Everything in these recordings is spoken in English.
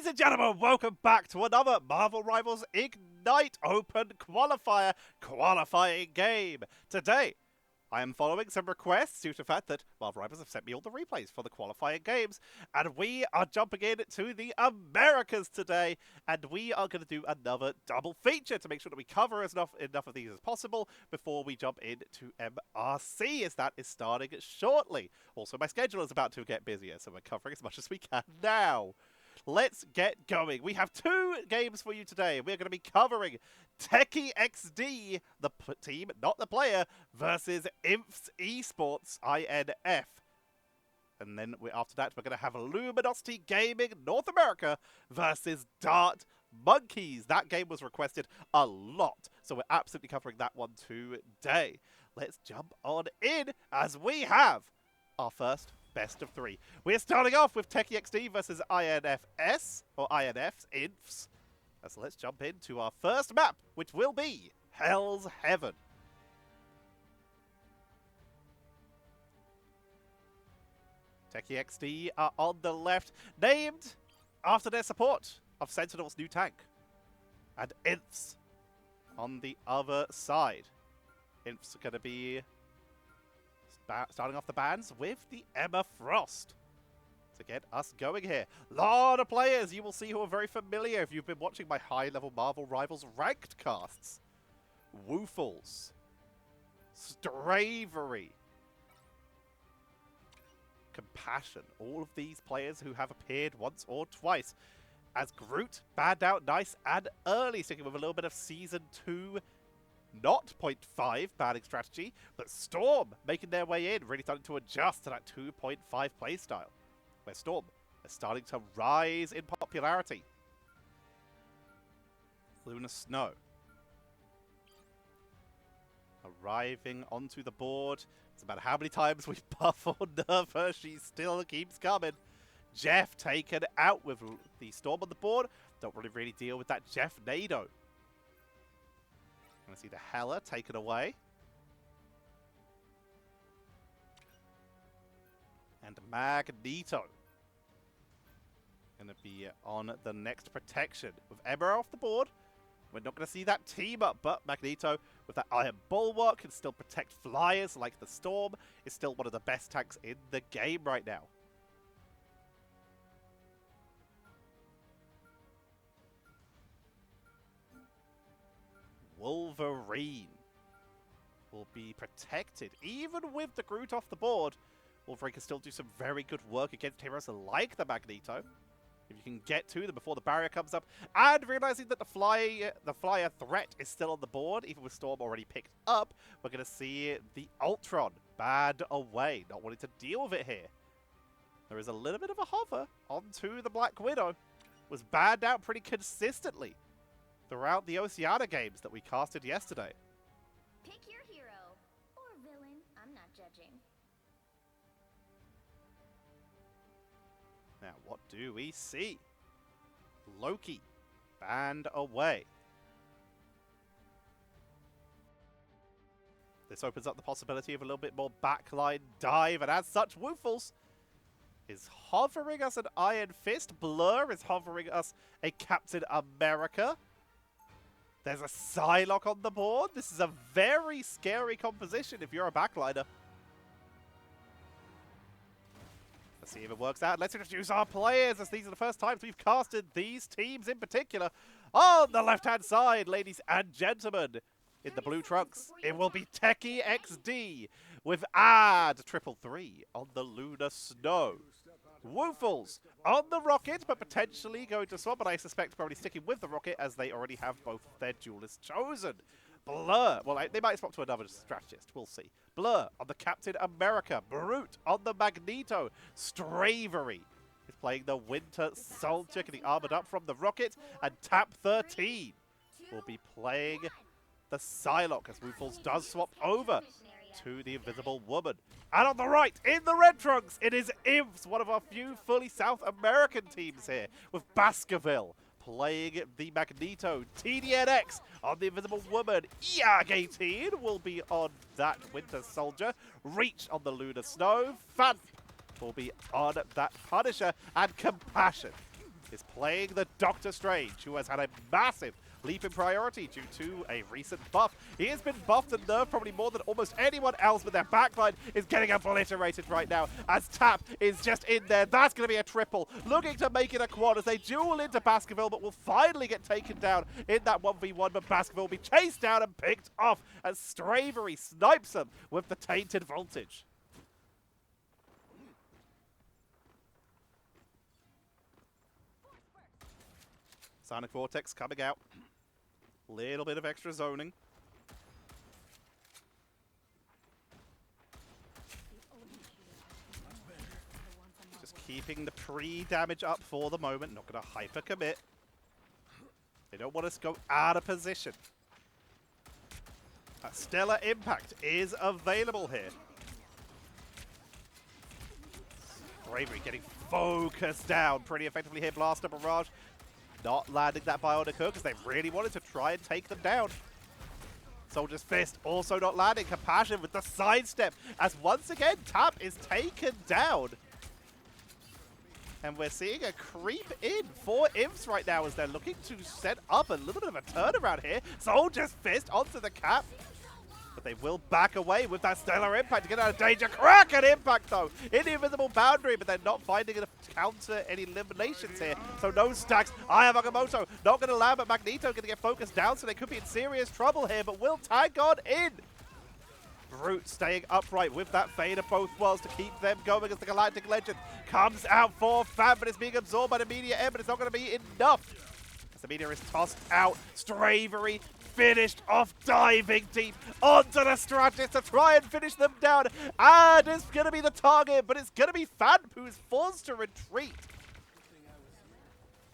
Ladies and gentlemen, welcome back to another Marvel Rivals Ignite Open Qualifier qualifying game. Today, I am following some requests due to the fact that Marvel Rivals have sent me all the replays for the qualifying games, and we are jumping in to the Americas today, and we are going to do another double feature to make sure that we cover enough of these as possible before we jump into MRC, as that is starting shortly. Also, my schedule is about to get busier, so we're covering as much as we can now. Let's get going. We have two games for you today. We're going to be covering tekixd, the team, not the player, versus Imps Esports, INF. And then after that, we're going to have Luminosity Gaming North America versus Dart Monkeys. That game was requested a lot, so we're absolutely covering that one today. Let's jump on in as we have our first best of three. We're starting off with tekixd versus INFs, or INFs, Imps. So let's jump into our first map, which will be Hell's Heaven. tekixd are on the left, named after their support of Sentinel's new tank. And Imps on the other side. Imps are going to be starting off the bans with the AMER Frost to get us going here. Lot of players you will see who are very familiar if you've been watching my high-level Marvel Rivals ranked casts. Woofles, Stravery, Compassion, all of these players who have appeared once or twice. As Groot banned out nice and early, sticking with a little bit of Season 2 not 0.5 banning strategy, but Storm making their way in, really starting to adjust to that 2.5 playstyle, where Storm is starting to rise in popularity. Luna Snow arriving onto the board. It's about how many times we buff or nerf her, she still keeps coming. Jeff taken out with the Storm on the board. Don't really deal with that Jeff Nado. Gonna see the Hella taken away. And Magneto gonna be on the next protection. With AMER off the board, we're not gonna see that team up, but Magneto with that Iron Bulwark can still protect flyers like the Storm. Is still one of the best tanks in the game right now. Wolverine will be protected. Even with the Groot off the board, Wolverine can still do some very good work against heroes like the Magneto. If you can get to them before the barrier comes up. And realizing that the flyer threat is still on the board, even with Storm already picked up, we're going to see the Ultron banned away. Not wanting to deal with it here. There is a little bit of a hover onto the Black Widow. Was banned out pretty consistently throughout the Oceania games that we casted yesterday. Pick your hero or villain. I'm not judging. Now, what do we see? Loki banned away. This opens up the possibility of a little bit more backline dive, and as such, Woofles is hovering us an Iron Fist. Blur is hovering us a Captain America. There's a Psylocke on the board. This is a very scary composition if you're a backliner. Let's see if it works out. Let's introduce our players, as these are the first times we've casted these teams in particular. On the left-hand side, ladies and gentlemen, in the blue trunks, it will be tekixd with Add 333 on the Lunar Snow. Woofles on the Rocket, but potentially going to swap, but I suspect probably sticking with the Rocket as they already have both their duelists chosen. Blur, well, they might swap to another strategist, we'll see. Blur on the Captain America, Brute on the Magneto, Stravery is playing the Winter Soldier, getting armored up from the Rocket, and Tap 13 will be playing the Psylocke as Woofles does swap over to the Invisible Woman. And on the right, in the red trunks, it is Imps, one of our few fully South American teams here, with Baskerville playing the Magneto. TDNX on the Invisible Woman. EAG 18 will be on that Winter Soldier. Reach on the Lunar Snow. Fan will be on that Punisher. And Compassion is playing the Doctor Strange, who has had a massive leap in priority due to a recent buff. He has been buffed and nerfed probably more than almost anyone else, but their backline is getting obliterated right now as Tap is just in there. That's going to be a triple, looking to make it a quad as they duel into Baskerville, but will finally get taken down in that 1v1, but Baskerville will be chased down and picked off as Stravery snipes him with the Tainted Voltage. Sonic Vortex coming out. Little bit of extra zoning. Just keeping the pre-damage up for the moment. Not going to hyper-commit. They don't want us to go out of position. A Stellar Impact is available here. Bravery getting focused down pretty effectively here. Blaster Barrage. Not landing that bionic hook because they really wanted to try and take them down. Soldier's Fist also not landing. Compassion with the sidestep as once again Tap is taken down. And we're seeing a creep in for Imps right now as they're looking to set up a little bit of a turnaround here. Soldier's Fist onto the cap. But they will back away with that Stellar Impact to get out of danger. Crack an impact though in the invisible boundary, but they're not finding enough to counter any eliminations here. So no stacks. Aya Magamoto not going to land, but Magneto going to get focused down, so they could be in serious trouble here, but will tag on in. Brute staying upright with that Fade of Both Worlds to keep them going as the Galactic Legend comes out for Fam, but it's being absorbed by the Media Air, but it's not going to be enough. As the Media is tossed out, Stravery finished off diving deep onto the Strategist to try and finish them down. And it's going to be the target, but it's going to be Fan who's forced to retreat.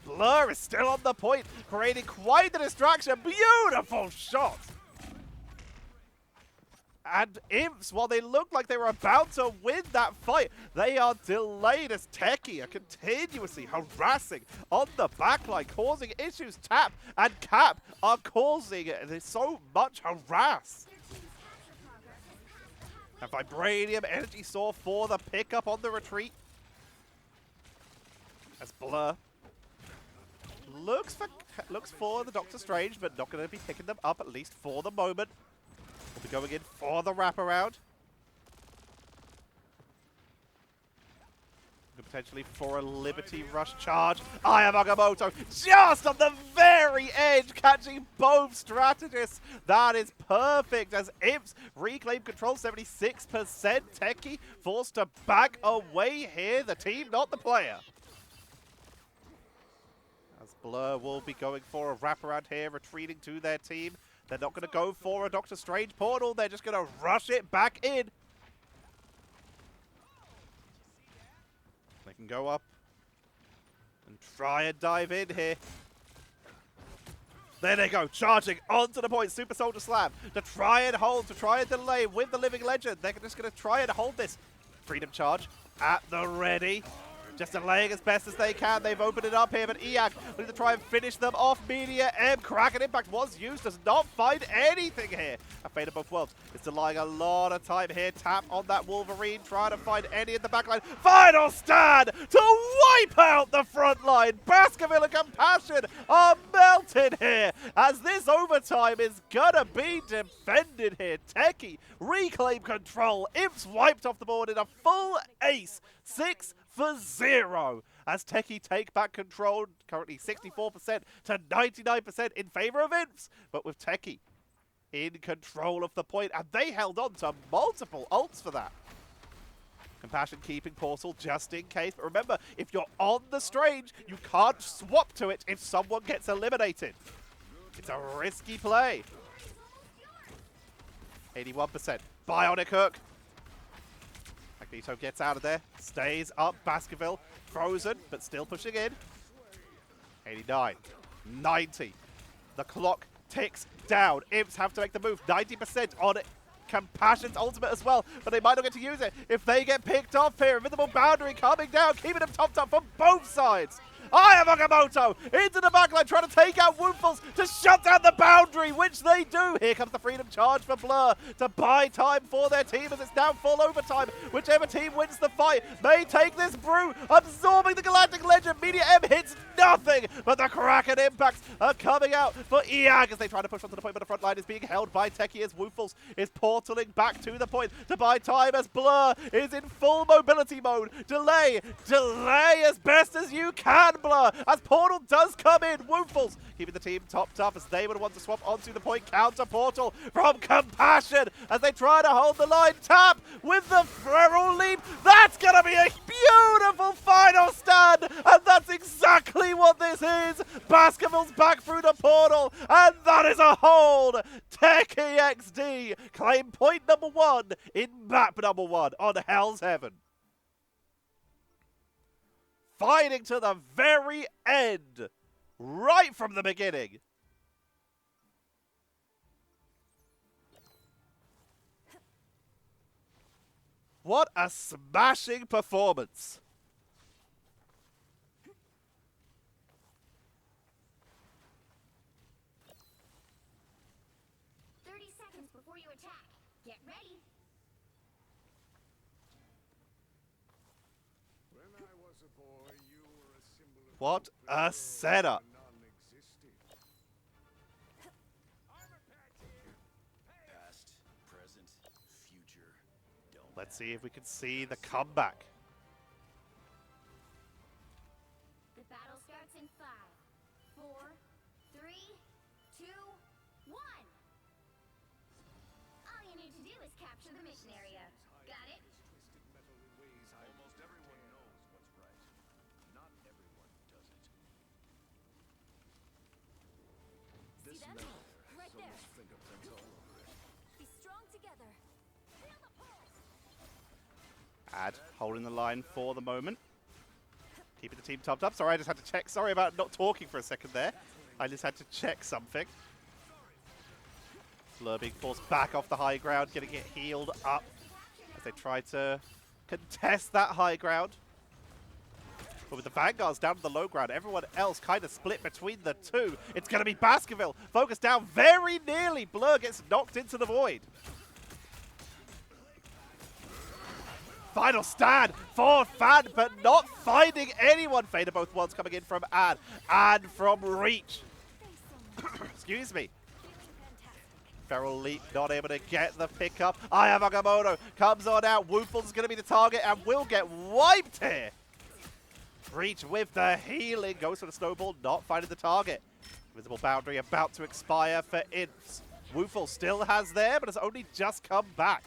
Blur is still on the point, creating quite the distraction. Beautiful shot. And Imps, while they look like they were about to win that fight, they are delayed as Techie are continuously harassing on the backline, causing issues. Tap and Cap are causing so much harass. And Vibranium Energy Saw for the pickup on the retreat. As Blur looks for the Doctor Strange, but not going to be picking them up, at least for the moment. We'll be going in for the wraparound. Potentially for a Liberty Rush charge. Aya Magamoto just on the very edge, catching both strategists. That is perfect as Imps reclaim control 76%. Techie forced to back away here. The team, not the player. As Blur will be going for a wraparound here, retreating to their team. They're not going to go for a Doctor Strange portal. They're just going to rush it back in. They can go up and try and dive in here. There they go, charging onto the point. Super Soldier Slam to try and hold, to try and delay with the Living Legend. They're just going to try and hold this. Freedom Charge at the ready. Just delaying as best as they can. They've opened it up here, but Iag looking to try and finish them off. Media M, Crack and Impact was used, does not find anything here. A Fate of Both Worlds is delaying a lot of time here. Tap on that Wolverine, trying to find any in the backline. Final stand to wipe out the front line. Baskerville and Compassion are melted here as this overtime is gonna be defended here. Techie reclaim control. Imps wiped off the board in a full ace. 6-0 as Techie take back control, currently 64% to 99% in favor of Imps, but with Techie in control of the point, and they held on to multiple ults for that. Compassion keeping Portal just in case, but remember, if you're on the Strange, you can't swap to it if someone gets eliminated. It's a risky play. 81%. Bionic Hook. Magneto gets out of there, stays up, Baskerville, frozen, but still pushing in. 89, 90, the clock ticks down. Imps have to make the move, 90% on it. Compassion's ultimate as well, but they might not get to use it if they get picked off here. Invisible boundary coming down, keeping them topped up from both sides. Ayamagamoto into the backline, trying to take out Woofles to shut down the boundary, which they do. Here comes the Freedom Charge for Blur to buy time for their team as it's down full overtime. Whichever team wins the fight may take this brew, absorbing the Galactic Legend. Media M hits nothing, but the Kraken impacts are coming out for EAG as they try to push onto the point, but the front line is being held by Techie as Woofles is portaling back to the point to buy time as Blur is in full mobility mode. Delay as best as you can, Blur, as Portal does come in. Woofles keeping the team topped up as they would want to swap onto the point. Counter Portal from Compassion as they try to hold the line. Tap with the Feral Leap. That's going to be a beautiful final stand, and that's exactly what this is. Baskerville's back through the portal, and that is a hold. tekixd claim point number 1 in map number 1 on Hell's Heaven. Fighting to the very end, right from the beginning. What a smashing performance. Before you attack, get ready. When I was a boy, you were a symbol of What a setup. Past, present, future. Don't. Let's see if we can see the comeback. The battle starts in 5, 4, 3, 2, 1. All you need to do is capture the mission area. Got it? Almost everyone knows what's right. Not everyone does it. See This them? metal Right has there. someone's fingerprints all over it. Be strong together. Feel the pulse. Ad holding the line for the moment. Keeping the team topped up. Sorry, I just had to check. Sorry about not talking for a second there. I just had to check something. Blur being forced back off the high ground, getting it healed up as they try to contest that high ground. But with the Vanguards down to the low ground, everyone else kind of split between the two. It's going to be Baskerville. Focus down very nearly. Blur gets knocked into the void. Final stand for Fan, but not finding anyone. Fader both ones coming in from Ad and from Reach. Excuse me. Feral Leap not able to get the pickup. Ayamagamoto comes on out. Woofles is going to be the target and will get wiped here. Reach with the healing. Goes for the snowball, not finding the target. Visible boundary about to expire for Imps. Woofles still has there, but has only just come back.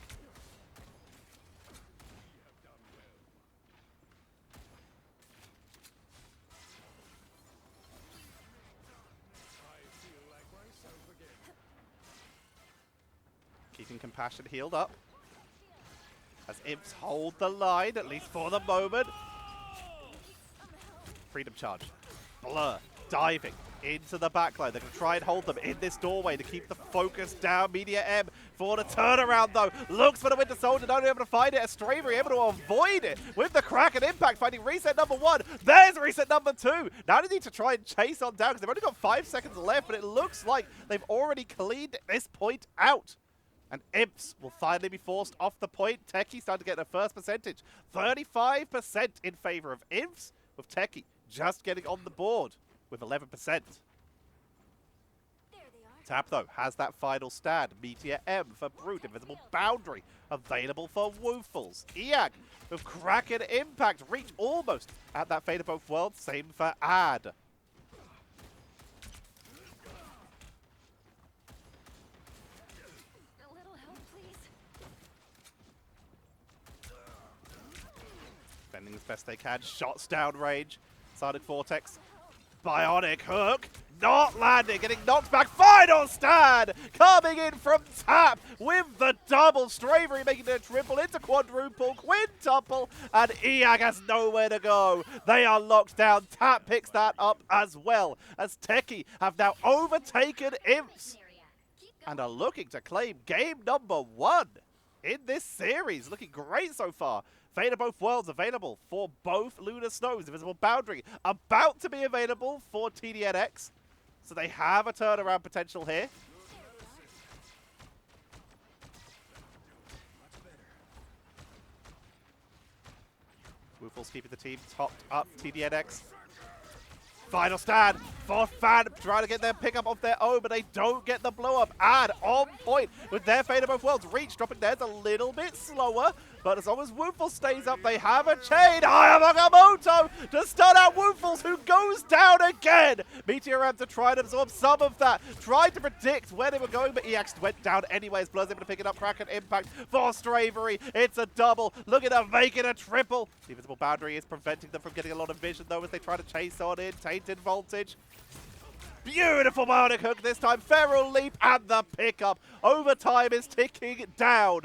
Keeping Compassion healed up. As Imps hold the line, at least for the moment. Freedom Charge. Blur diving into the backline. They're going to try and hold them in this doorway to keep the focus down. Media M for the turnaround, though. Looks for the Winter Soldier, not able to find it. Astravery able to avoid it with the Kraken impact, finding reset number 1. There's reset number 2. Now they need to try and chase on down because they've only got 5 seconds left, but it looks like they've already cleaned this point out. And Imps will finally be forced off the point. Techie starting to get their first percentage. 35% in favor of Imps, with Techie just getting on the board with 11%. There they are. Tap, though, has that final stand. Meteor M for Brute. Invisible Boundary available for Woofles. EAG with Kraken Impact. Reach almost at that Fate of Both Worlds. Same for Ad. A little help, please. Defending as best they can. Shots down range. Sonic Vortex. Bionic Hook. Not landing. Getting knocked back. Final stand. Coming in from Tap with the double. Stravery making it a triple into quadruple. Quintuple. And EAG has nowhere to go. They are locked down. Tap picks that up as well. As Techie have now overtaken Imps. And are looking to claim game number 1 in this series. Looking great so far Fate of Both Worlds available for both Lunar Snows. Invisible Boundary about to be available for TDNX. So they have a turnaround potential here. Woofles keeping the team topped up. TDNX. Final stand for Fan, trying to get their pickup of their own, but they don't get the blow up. And on point with their Fate of Both Worlds. Reach dropping theirs a little bit slower, but as long as Woofles stays up, they have a chain. Hayamamoto to stun out Woofles, who goes down again. Meteoram to try and absorb some of that. Tried to predict where they were going, but EX went down anyways. Blur's able to pick it up. Kraken impact for Stravery. It's a double. Looking to make it a triple. The Invisible Boundary is preventing them from getting a lot of vision, though, as they try to chase on in. Tainted Voltage. Beautiful bionic hook this time. Feral Leap and the pickup. Overtime is ticking down.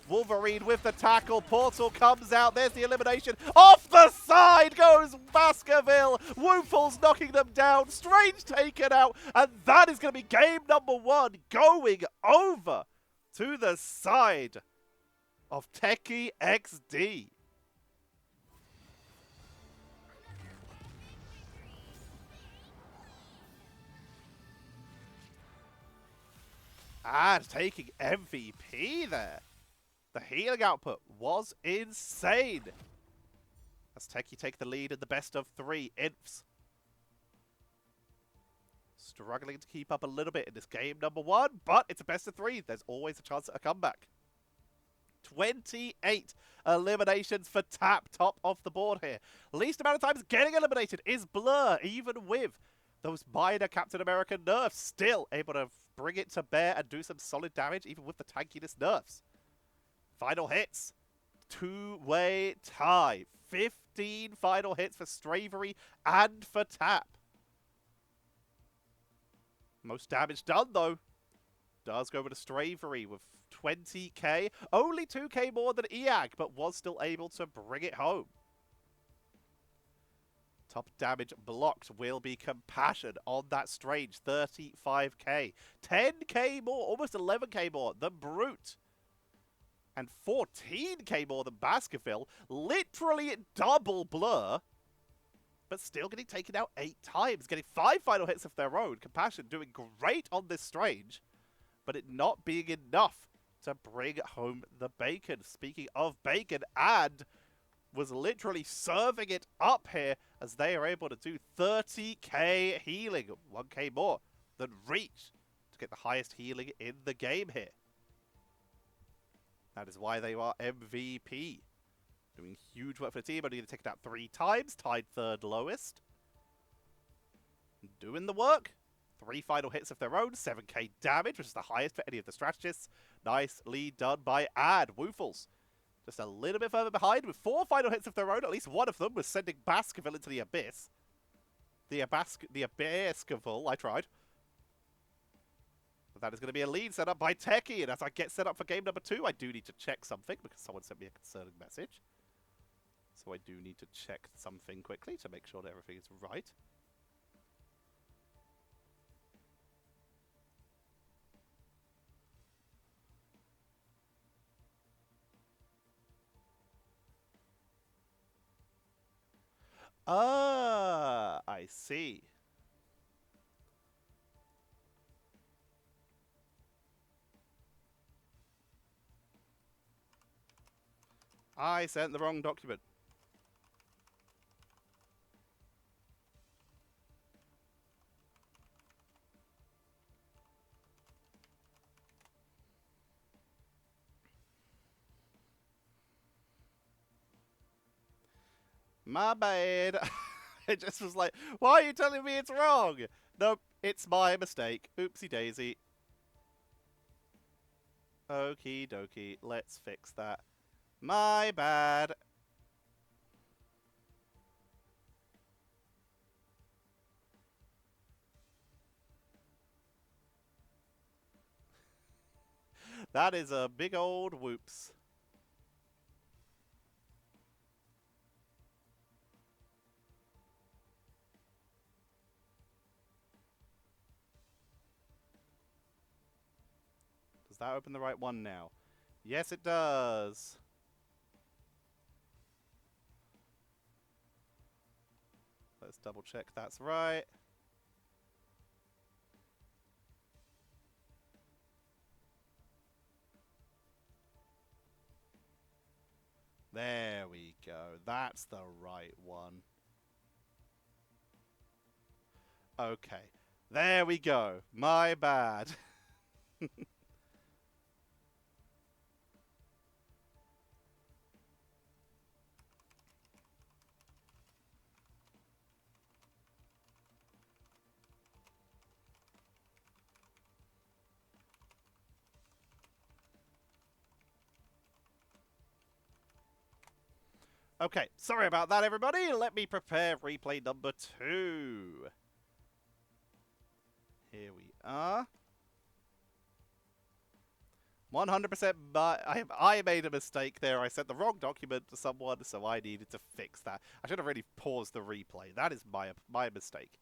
Wolverine with the tackle. Portal comes out. There's the elimination. Off the side goes Baskerville. Woofles knocking them down. Strange taken out. And that is going to be game number 1 going over to the side of Techie XD. And taking MVP there. The healing output was insane. As Techie take the lead in the best of 3. Imps struggling to keep up a little bit in this game number 1, but it's a best of 3. There's always a chance at a comeback. 28 eliminations for Tap, top of the board here. Least amount of times getting eliminated is Blur, even with those minor Captain America nerfs. Still able to bring it to bear and do some solid damage, even with the tankiness nerfs. Final hits. 2-way tie. 15 final hits for Stravery and for Tap. Most damage done, though, does go over to Stravery with 20k. Only 2k more than EAG, but was still able to bring it home. Top damage blocked will be Compassion on that Strange. 35k. 10k more, almost 11k more than Brute. And 14k more than Baskerville. Literally double Blur. But still getting taken out 8 times. Getting 5 final hits of their own. Compassion doing great on this Strange. But it not being enough to bring home the bacon. Speaking of bacon, and was literally serving it up here as they are able to do 30k healing. 1k more than Reach to get the highest healing in the game here. That is why they are MVP. Doing huge work for the team, only going to take it out 3 times, tied 3rd lowest. Doing the work. 3 final hits of their own, 7k damage, which is the highest for any of the strategists. Nicely done by Ad. Woofles just a little bit further behind with 4 final hits of their own. At least one of them was sending Baskerville into the abyss. The Baskerville, I tried. But that is going to be a lead set up by Techie. And as I get set up for game number 2, I do need to check something because someone sent me a concerning message. So I do need to check something quickly to make sure that everything is right. Ah, I see. I sent the wrong document. My bad. It just was like, why are you telling me it's wrong? Nope, it's my mistake. Oopsie daisy. Okie dokie, let's fix that. My bad. That is a big old whoops. Does that open the right one now? Yes, it does. double check that's right. There we go. That's the right one. Okay. There we go. My bad. Okay, sorry about that, everybody. Let me prepare replay number 2. Here we are. 100% I made a mistake there. I sent the wrong document to someone, so I needed to fix that. I should have really paused the replay. That is my mistake.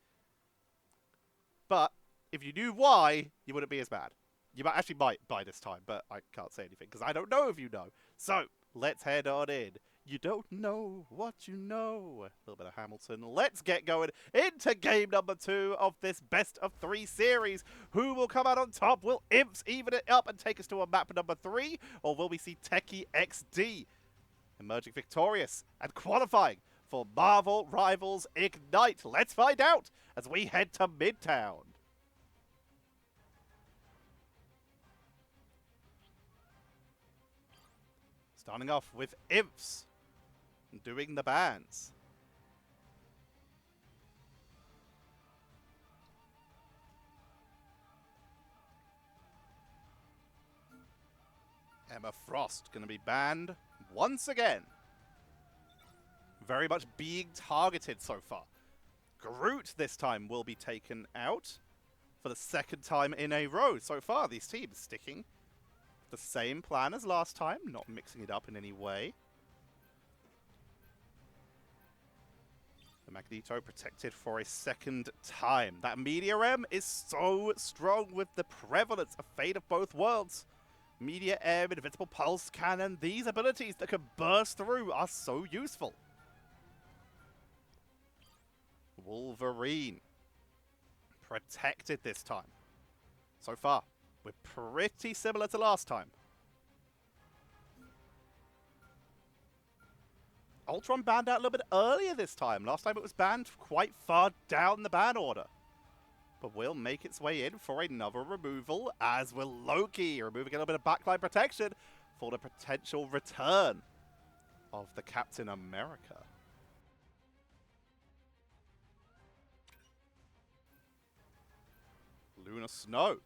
But if you knew why, you wouldn't be as bad. You actually might by this time, but I can't say anything because I don't know if you know. So, let's head on in. You don't know what you know. A little bit of Hamilton. Let's get going into game number 2 of this best of 3 series. Who will come out on top? Will Imps even it up and take us to a map number 3? Or will we see tekixd emerging victorious and qualifying for Marvel Rivals Ignite? Let's find out as we head to Midtown. Starting off with Imps doing the bans. Emma Frost going to be banned once again. Very much being targeted so far. Groot this time will be taken out for the 2nd time in a row. So far, these teams sticking the same plan as last time, not mixing it up in any way. The Magneto protected for a 2nd time. That Media M is so strong with the prevalence of Fate of Both Worlds. Media M, Invincible Pulse Cannon, these abilities that can burst through are so useful. Wolverine protected this time. So far, we're pretty similar to last time. Ultron banned out a little bit earlier this time. Last time it was banned quite far down the ban order. But will make its way in for another removal, as will Loki, removing a little bit of backline protection for the potential return of the Captain America. Luna Snow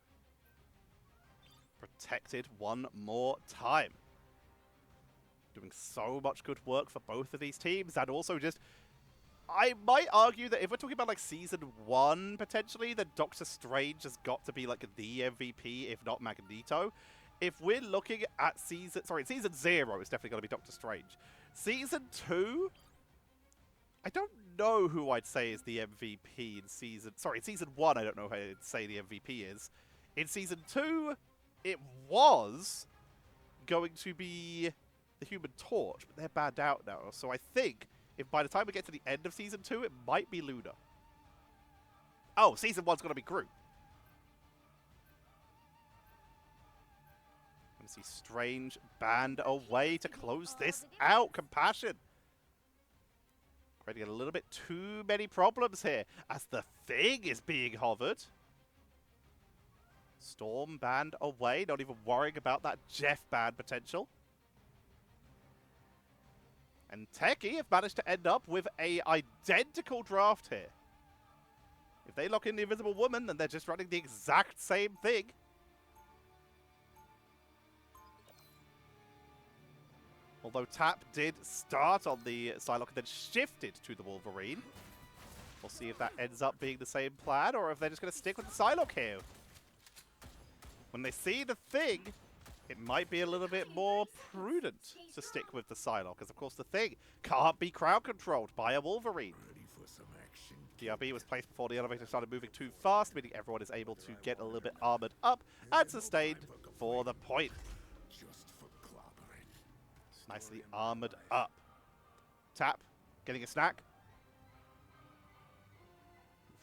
protected one more time. Doing so much good work for both of these teams, and also just, I might argue that if we're talking about like Season 1 potentially, then Doctor Strange has got to be like the MVP, if not Magneto. If we're looking at Season 0, it's definitely going to be Doctor Strange. Season 2, I don't know who I'd say is the MVP in Season 1, I don't know who I'd say the MVP is. In Season 2, it was going to be the Human Torch, but they're banned out now. So I think if by the time we get to the end of Season 2, it might be Luna. Oh, Season 1's going to be Groot. And see Strange banned away to close this out. Compassion. Creating a little bit too many problems here as the Thing is being hovered. Storm banned away, not even worrying about that Jeff ban potential. And Techie have managed to end up with a identical draft here. If they lock in the Invisible Woman, then they're just running the exact same thing. Although Tap did start on the Psylocke and then shifted to the Wolverine. We'll see if that ends up being the same plan or if they're just going to stick with the Psylocke here. When they see the Thing, it might be a little bit more prudent to stick with the Psylocke, because of course the Thing can't be crowd controlled by a Wolverine. DRB was placed before the elevator started moving too fast, meaning everyone is able to get a little bit armored up and sustained for the point. Nicely armored up. Tap, getting a snack.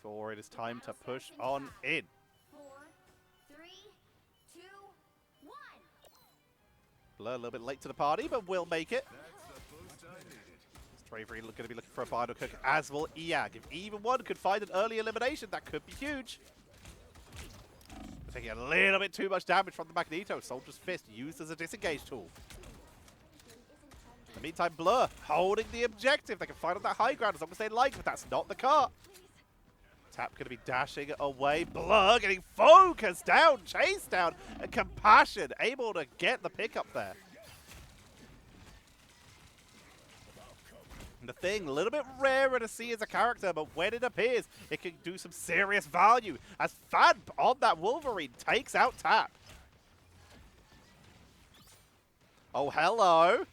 before it is time to push on in. 4, 3, 2, 1. Blur a little bit late to the party, but will make it. That's the boost I needed. Bravery going to be looking for a Bino Cook, as will Iag. If even one could find an early elimination, that could be huge. We're taking a little bit too much damage from the Magneto. Soldier's Fist used as a disengage tool. In the meantime, Blur holding the objective. They can fight on that high ground as long as they like, but that's not the car. Tap going to be dashing away. Blur getting focused down, chased down, and Compassion able to get the pickup there. And the thing, a little bit rarer to see as a character, but when it appears, it can do some serious value. As Fad on that Wolverine takes out Tap. Oh, hello.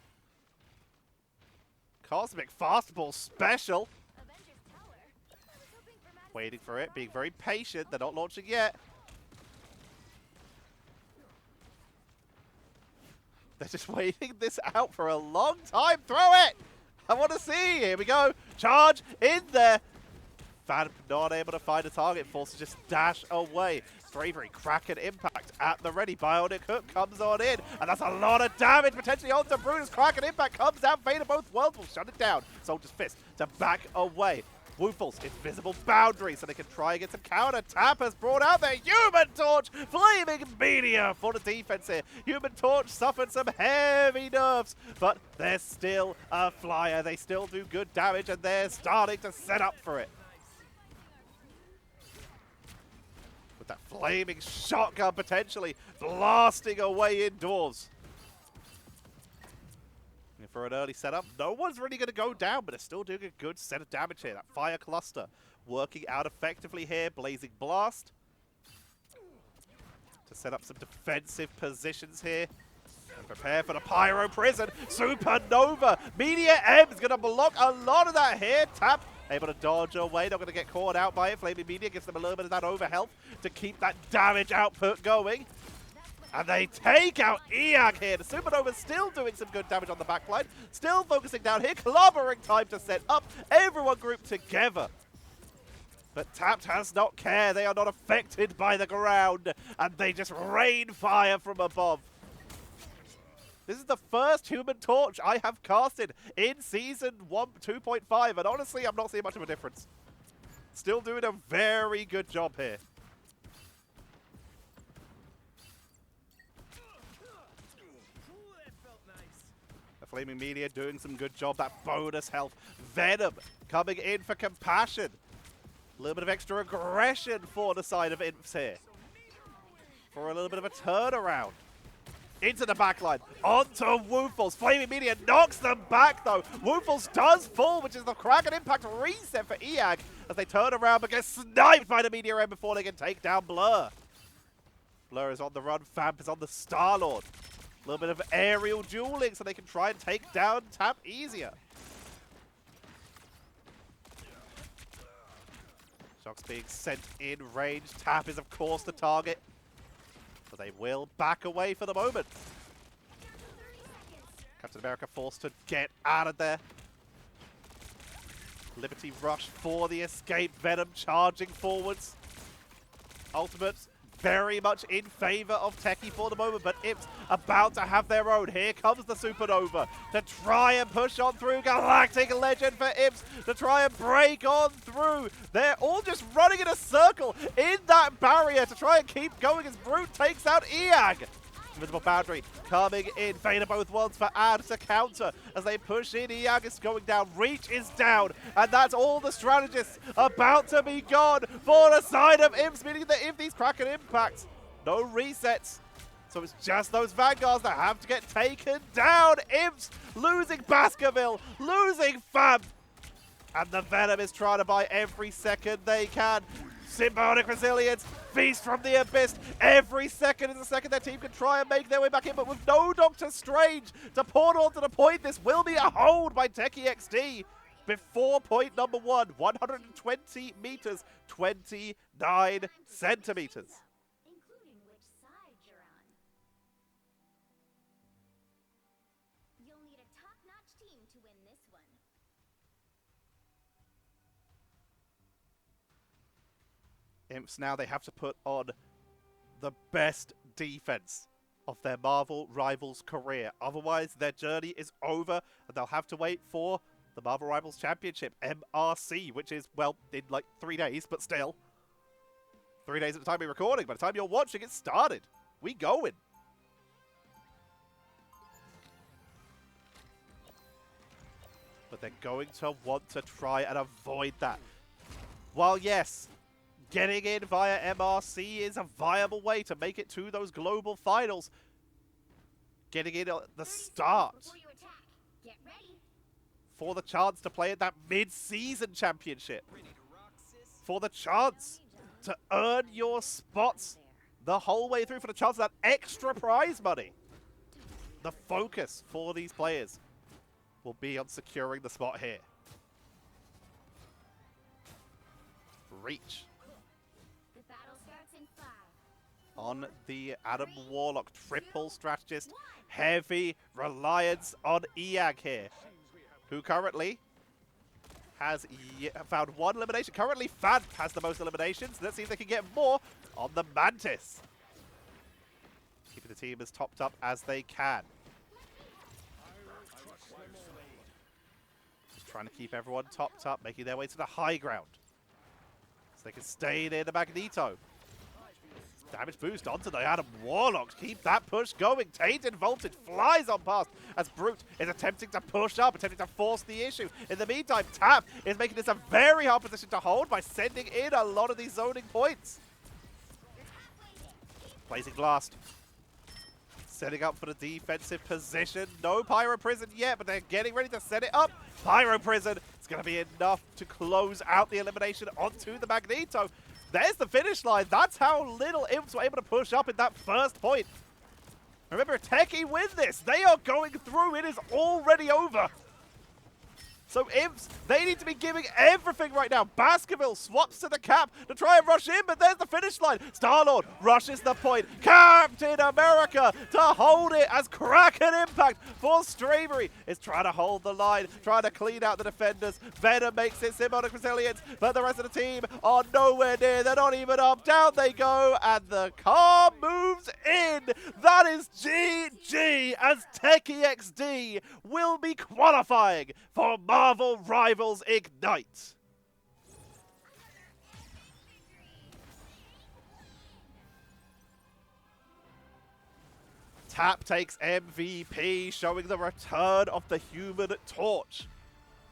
Cosmic Fastball Special. Waiting for it, being very patient. They're not launching yet. They're just waiting this out for a long time. Throw it! I want to see. Here we go. Charge in there. Fad not able to find a target. Forced to just dash away. Bravery, Kraken Impact at the ready. Bionic Hook comes on in. And that's a lot of damage potentially onto Brutus. Kraken Impact comes down. Fate of both worlds will shut it down. Soldier's Fist to back away. Woofles invisible boundary so they can try and get some counter. Tap has brought out their Human Torch. Flaming Media for the defense here. Human Torch suffered some heavy nerfs, but they're still a flyer. They still do good damage, and they're starting to set up for it. With that flaming shotgun potentially blasting away indoors. For an early setup, no one's really going to go down, but it's still doing a good set of damage here. That Fire Cluster working out effectively here. Blazing Blast to set up some defensive positions here. And prepare for the Pyro Prison. Supernova. Media M is going to block a lot of that here. Tap able to dodge away. Not going to get caught out by it. Flaming Media gives them a little bit of that overhealth to keep that damage output going. And they take out Iag here. The Supernova still doing some good damage on the backline. Still focusing down here. Clobbering time to set up. Everyone grouped together. But Tapped has not care. They are not affected by the ground. And they just rain fire from above. This is the first Human Torch I have casted in Season 2.5. And honestly, I'm not seeing much of a difference. Still doing a very good job here. Flaming Media doing some good job. That bonus health. Venom coming in for Compassion. A little bit of extra aggression for the side of Imps here. For a little bit of a turnaround. Into the backline. Onto Woofles. Flaming Media knocks them back though. Woofles does fall, which is the Kraken Impact reset for Iag as they turn around but get sniped by the Media M before they can take down Blur. Blur is on the run. Famp is on the Star-Lord. A little bit of aerial dueling so they can try and take down Tap easier. Shock's being sent in range. Tap is, of course, the target. But they will back away for the moment. Captain America forced to get out of there. Liberty Rush for the escape. Venom charging forwards. Ultimate very much in favor of Techie for the moment, but Imps about to have their own. Here comes the Supernova to try and push on through. Galactic Legend for Imps to try and break on through. They're all just running in a circle in that barrier to try and keep going as Brute takes out Iag. Invisible boundary coming in. Fate of both worlds for Ad to counter as they push in. Iag is going down. Reach is down. And that's all the strategists about to be gone for the side of Imps, meaning that if these Kraken Impacts, no resets. So it's just those Vanguards that have to get taken down. Imps losing Baskerville, losing Fab. And the Venom is trying to buy every second they can. Symbiotic Resilience, Feast from the Abyss. Every second is a second their team can try and make their way back in, but with no Doctor Strange to portal to the point, this will be a hold by tekixd before point number 1. 120 meters, 29 centimeters. Including which side you're on. You'll need a top-notch team to win this one. Imps now, they have to put on the best defense of their Marvel Rivals career. Otherwise, their journey is over and they'll have to wait for the Marvel Rivals Championship, MRC, which is, well, in like 3 days, but still. 3 days at the time we're recording. By the time you're watching, it started. We going. But they're going to want to try and avoid that. While, yes, getting in via MRC is a viable way to make it to those global finals. Getting in at the start Get ready. for the chance to play at that mid-season championship. For the chance to earn your spots the whole way through, for the chance of that extra prize money. The focus for these players will be on securing the spot here. Reach. The battle starts in 5. On the Adam Warlock, triple strategist, heavy reliance on Eag here, who currently has found 1 elimination. Currently, Fad has the most eliminations. Let's see if they can get more on the Mantis. Keeping the team as topped up as they can. Just trying to keep everyone topped up, making their way to the high ground. So they can stay near the Magneto. Damage boost onto the Adam Warlock. Keep that push going. Tainted Voltage flies on past as Brute is attempting to push up, attempting to force the issue. In the meantime, Tap is making this a very hard position to hold by sending in a lot of these zoning points. Blazing Blast. Setting up for the defensive position. No Pyro Prison yet, but they're getting ready to set it up. Pyro Prison is going to be enough to close out the elimination onto the Magneto. There's the finish line. That's how little Imps were able to push up in that first point. Remember, Techie win this. They are going through. It is already over. So Imps, they need to be giving everything right now. Baskerville swaps to the cap to try and rush in, but there's the finish line. Star-Lord rushes the point. Captain America to hold it as Kraken Impact for Stravery is trying to hold the line, trying to clean out the defenders. Venom makes it symbiotic resilience, but the rest of the team are nowhere near. They're not even up. Down they go, and the car moves in. That is GG, as tekixd will be qualifying for Marvel Rivals Ignite. Tap takes MVP, showing the return of the Human Torch.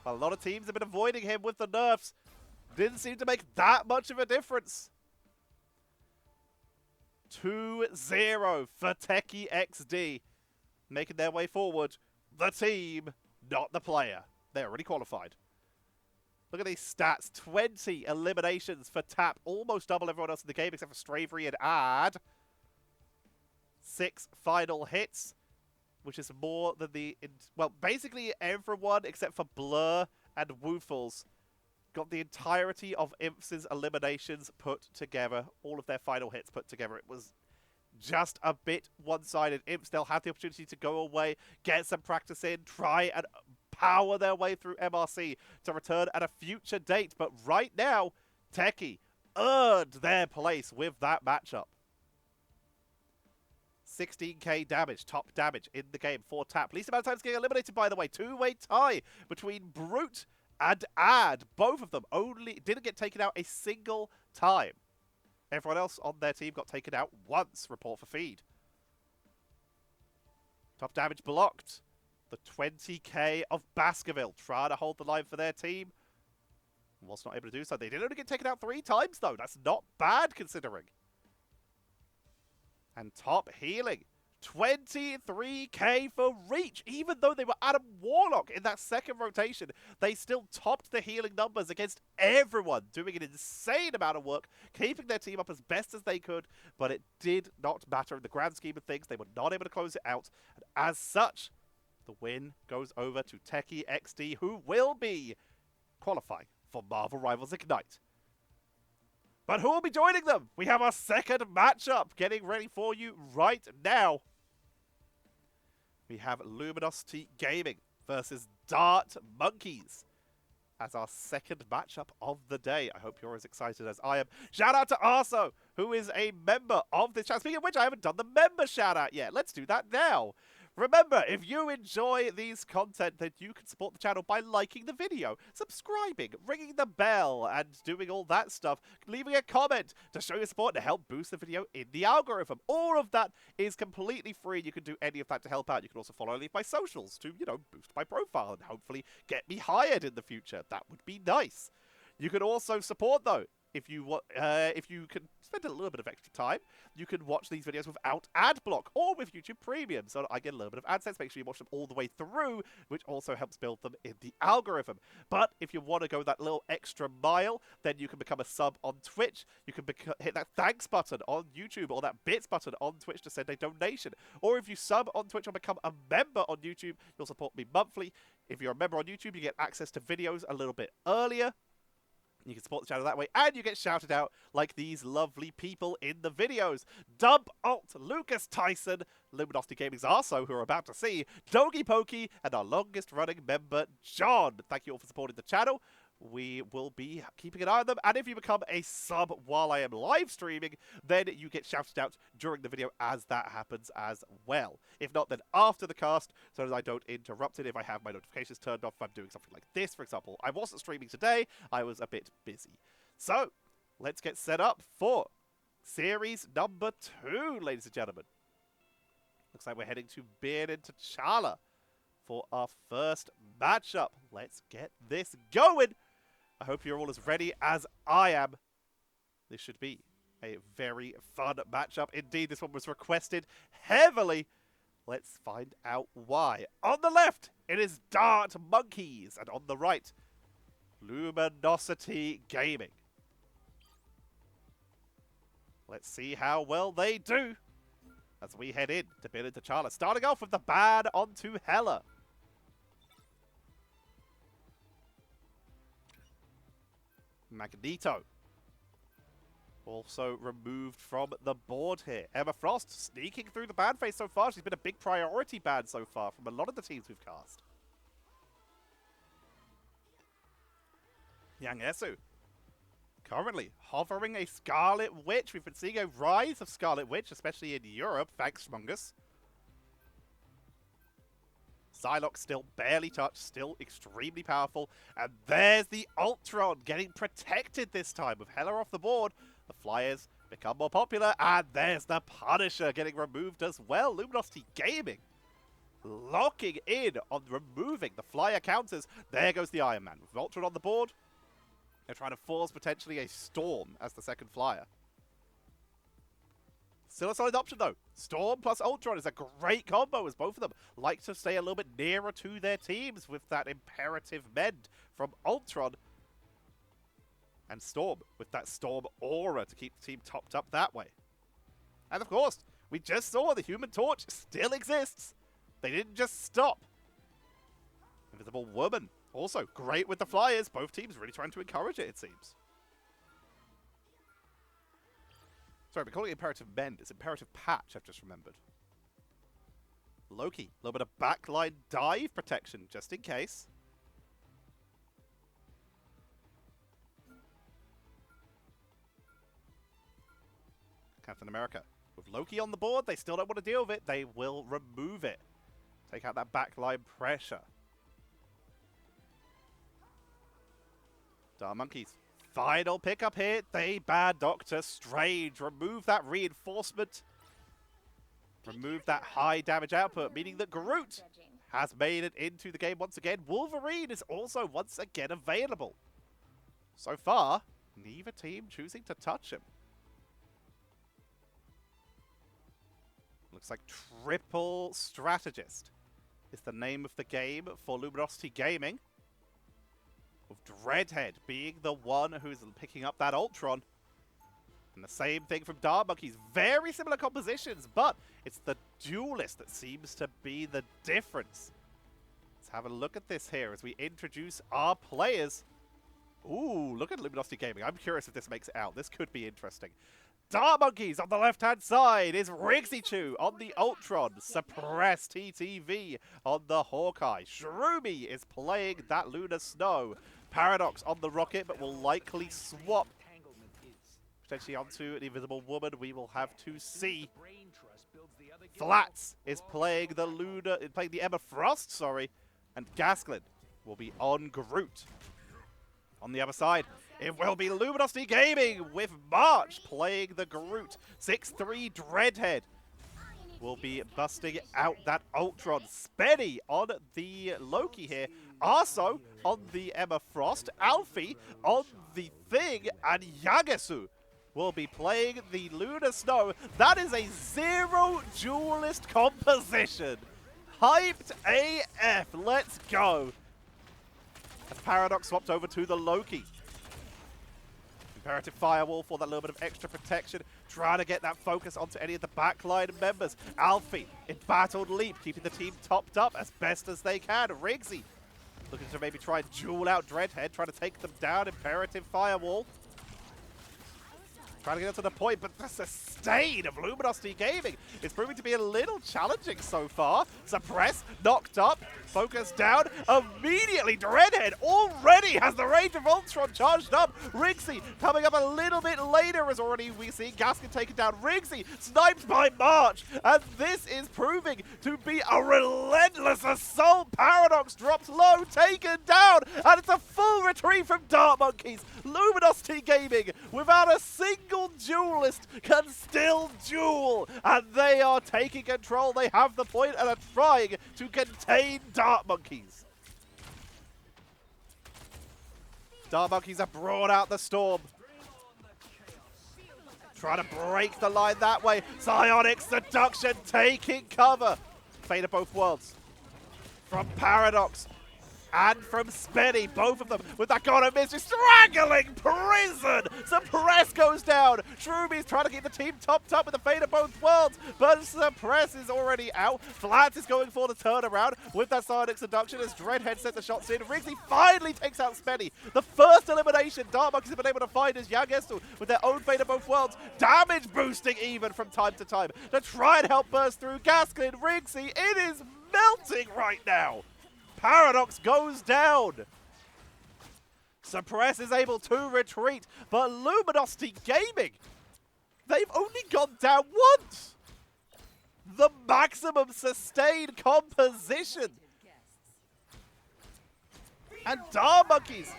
A lot of teams have been avoiding him with the nerfs. Didn't seem to make that much of a difference. 2-0 for tekixd, making their way forward. The team, not the player. They're already qualified. Look at these stats. 20 eliminations for Tap. Almost double everyone else in the game except for Stravery and Ad. 6 final hits, which is more than the... Well, basically everyone except for Blur and Woofles got the entirety of Imps' eliminations put together. All of their final hits put together. It was just a bit one-sided. Imps, they'll have the opportunity to go away, get some practice in, try and power their way through MRC to return at a future date. But right now, Techie earned their place with that matchup. 16k damage, top damage in the game for Tap. Least amount of times getting eliminated, by the way. 2-way tie between Brute and Ad. Both of them only didn't get taken out a single time. Everyone else on their team got taken out once. Report for feed. Top damage blocked. The 20k of Baskerville trying to hold the line for their team. Was not able to do so. They did only get taken out 3 times, though. That's not bad, considering. And top healing. 23k for Reach. Even though they were Adam Warlock in that second rotation, they still topped the healing numbers against everyone, doing an insane amount of work, keeping their team up as best as they could, but it did not matter in the grand scheme of things. They were not able to close it out, and as such, the win goes over to tekixd, who will be qualifying for Marvel Rivals Ignite. But who will be joining them? We have our second matchup getting ready for you right now. We have Luminosity Gaming versus Dart Monkeys. as our second matchup of the day. I hope you're as excited as I am. Shout out to Arso, who is a member of this channel. Speaking of which, I haven't done the member shout out yet. Let's do that now. Remember, if you enjoy these content, then you can support the channel by liking the video, subscribing, ringing the bell, and doing all that stuff. Leaving a comment to show your support to help boost the video in the algorithm. All of that is completely free. You can do any of that to help out. You can also follow any of my socials to, boost my profile and hopefully get me hired in the future. That would be nice. You can also support, though. If you can spend a little bit of extra time, you can watch these videos without ad block or with YouTube Premium, so I get a little bit of AdSense. Make sure you watch them all the way through, which also helps build them in the algorithm. But if you want to go that little extra mile, then you can become a sub on Twitch. You can hit that thanks button on YouTube or that bits button on Twitch to send a donation. Or if you sub on Twitch or become a member on YouTube, you'll support me monthly. If you're a member on YouTube, you get access to videos a little bit earlier. You can support the channel that way, and you get shouted out like these lovely people in the videos. Dub Alt, Lucas Tyson, Luminosity Gaming's Arso, who are about to see, Dogi Pokey, and our longest running member, John. Thank you all for supporting the channel. We will be keeping an eye on them, and if you become a sub while I am live streaming, then you get shouted out during the video as that happens as well. If not, then after the cast, so that I don't interrupt it if I have my notifications turned off, if I'm doing something like this, for example. I wasn't streaming today, I was a bit busy. So, let's get set up for series number 2, ladies and gentlemen. Looks like we're heading to Beard and T'Challa for our first matchup. Let's get this going. I hope you're all as ready as I am. This should be a very fun matchup. Indeed, this one was requested heavily. Let's find out why. On the left, it is Dart Monkeys, and on the right, Luminosity Gaming. Let's see how well they do as we head in to Beard and T'Challa. Starting off with the ban onto Hela. Magneto also removed from the board here. Emma Frost sneaking through the ban phase so far. She's been a big priority ban so far from a lot of the teams we've cast. Yang Esu currently hovering a Scarlet Witch. We've been seeing a rise of Scarlet Witch, especially in Europe, thanks Schmungus. Psylocke still barely touched, still extremely powerful. And there's the Ultron getting protected this time. With Hela off the board, the Flyers become more popular. And there's the Punisher getting removed as well. Luminosity Gaming locking in on removing the Flyer counters. There goes the Iron Man. With Ultron on the board, they're trying to force potentially a Storm as the second Flyer. Still a solid option, though. Storm plus Ultron is a great combo, as both of them like to stay a little bit nearer to their teams with that imperative mend from Ultron. And Storm with that Storm aura to keep the team topped up that way. And of course, we just saw the Human Torch still exists. They didn't just stop. Invisible Woman, also great with the Flyers. Both teams really trying to encourage it, it seems. Sorry, we're calling it Imperative Mend. It's Imperative Patch, I've just remembered. Loki, a little bit of backline dive protection, just in case. Captain America. With Loki on the board, they still don't want to deal with it. They will remove it. Take out that backline pressure. Dark Monkeys. Final pickup here. They ban Doctor Strange. Remove that reinforcement. Remove that high damage output, meaning that Groot has made it into the game once again. Wolverine is also once again available. So far, neither team choosing to touch him. Looks like Triple Strategist is the name of the game for Luminosity Gaming. With Dreadhead being the one who's picking up that Ultron. And the same thing from Dark Monkeys. Very similar compositions, but it's the duelist that seems to be the difference. Let's have a look at this here as we introduce our players. Ooh, look at Luminosity Gaming. I'm curious if this makes it out. This could be interesting. Dark Monkeys on the left-hand side is Rigzy on the Ultron. Suppress TTV on the Hawkeye. Shroomy is playing that Lunar Snow. Paradox on the rocket, but will likely swap potentially onto an invisible woman. We will have to see. Flats is playing the Emma Frost, sorry, and Gasklin will be on Groot. On the other side, it will be Luminosity Gaming with March playing the Groot. 6-3 Dreadhead will be busting out that Ultron. Spenny on the Loki here. Arso on the Emma Frost. Alfie on the Thing. And Yagesu will be playing the Lunar Snow. That is a zero duelist composition. Hyped AF. Let's go. As Paradox swapped over to the Loki. Imperative Firewall for that little bit of extra protection. Trying to get that focus onto any of the backline members. Alfie, embattled leap, keeping the team topped up as best as they can. Riggsy, looking to maybe try and duel out Dreadhead, trying to take them down. Imperative Firewall. Trying to get to the point, but the sustain of Luminosity Gaming is proving to be a little challenging so far. Suppress, knocked up, focus down. Immediately, Dreadhead already has the range of Ultron charged up. Riggsy coming up a little bit later as already we see Gaskin taken down. Riggsy sniped by March, and this is proving to be a relentless assault. Paradox drops low, taken down, and it's a full retreat from Dart Monkeys. Luminosity Gaming, without a single duelist, can still duel, and they are taking control. They have the point and are trying to contain Dart Monkeys. Dart Monkeys have brought out the storm. Trying to break the line that way. Psionic Seduction taking cover. Fate of both worlds. From Paradox and from Spenny, both of them with that God of Mystery, strangling Prison! Suppress goes down! Shroomi's trying to keep the team topped up with the Fate of both worlds, but Suppress is already out. Flats is going for the turnaround with that Psionic Seduction as Dreadhead sets the shots in. Riggsy finally takes out Spenny. The first elimination Dart Monkeys have been able to find is Yagestu with their own Fate of both worlds, damage boosting even from time to time to try and help burst through Gaskin. Riggsy, it is melting right now! Paradox goes down. Suppress is able to retreat, but Luminosity Gaming, they've only gone down once. The maximum sustained composition. And Dart Monkeys,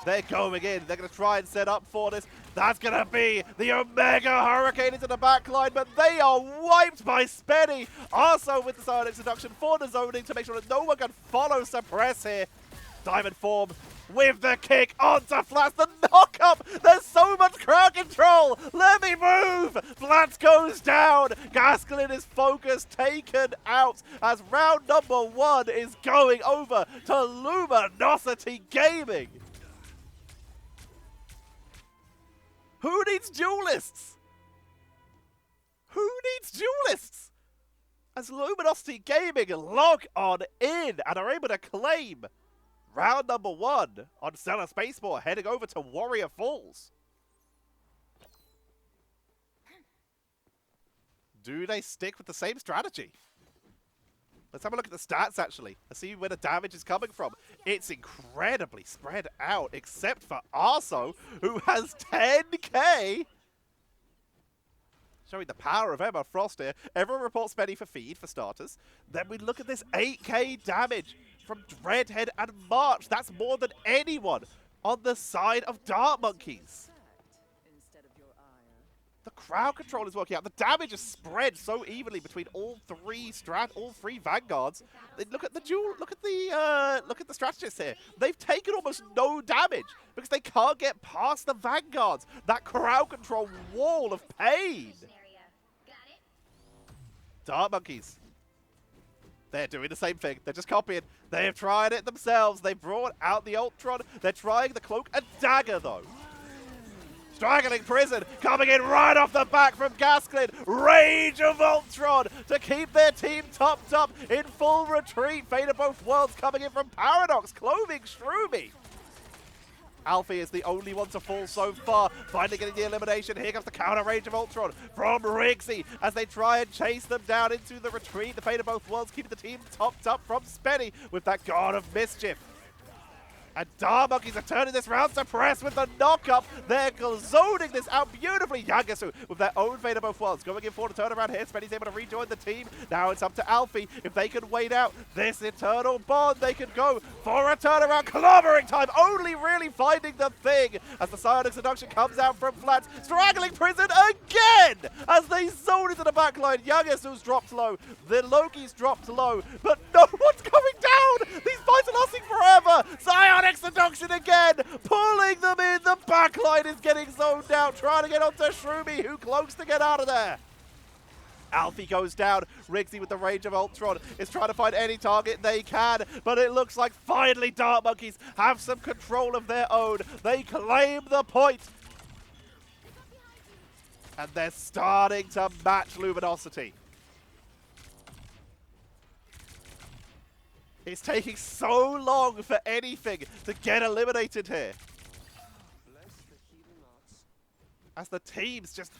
they're going in. They're going to try and set up for this. That's going to be the Omega Hurricane into the backline, but they are wiped by Spenny. Also with the Psionic Seduction for the zoning to make sure that no one can follow Suppress here. Diamond Form with the kick onto Flats. The knock-up. There's so much crowd control. Let me move. Flats goes down. Gasklin is focused, taken out as round number 1 is going over to Luminosity Gaming. Who needs duelists? Who needs duelists? As Luminosity Gaming log on in and are able to claim round number 1 on Stellar Spaceport, heading over to Warrior Falls. Do they stick with the same strategy? Let's have a look at the stats, actually. Let's see where the damage is coming from. It's incredibly spread out, except for Arso, who has 10k. Showing the power of Emma Frost here. Everyone reports Spenny for feed, for starters. Then we look at this 8k damage from Dreadhead and March. That's more than anyone on the side of Dart Monkeys. The crowd control is working out. The damage is spread so evenly between all three vanguards. Look at the duel. Look at the strategists here. They've taken almost no damage because they can't get past the vanguards. That crowd control wall of pain. Dart Monkeys. They're doing the same thing. They're just copying. They have tried it themselves. They brought out the Ultron. They're trying the Cloak and Dagger though. Straggling Prison, coming in right off the back from Gasklin. Rage of Ultron to keep their team topped up in full retreat. Fate of both worlds coming in from Paradox, clothing Shroomy. Alfie is the only one to fall so far, finally getting the elimination. Here comes the counter Rage of Ultron from Riggsy as they try and chase them down into the retreat. The Fate of both worlds keeping the team topped up from Spenny with that God of Mischief. And Monkeys are turning this round to press with the knock-up. They're zoning this out beautifully. Yagasu with their own Fate of both worlds. Going in for the turnaround here. Spenny's able to rejoin the team. Now it's up to Alfie. If they can wait out this eternal bond, they can go for a turnaround. Clobbering time. Only really finding the thing as the Psionic Seduction comes out from Flats. Straggling Prison again as they zone into the backline. Yagasu's dropped low. The Loki's dropped low. But no one's coming down. These fights are lasting forever. Psionic Seduction again, pulling them in. The backline is getting zoned out, trying to get onto Shroomy, who cloaks to get out of there. Alfie goes down. Riggsy with the range of Ultron is trying to find any target they can, but it looks like finally Dark Monkeys have some control of their own. They claim the point. And they're starting to match Luminosity. It's taking so long for anything to get eliminated here. As the teams just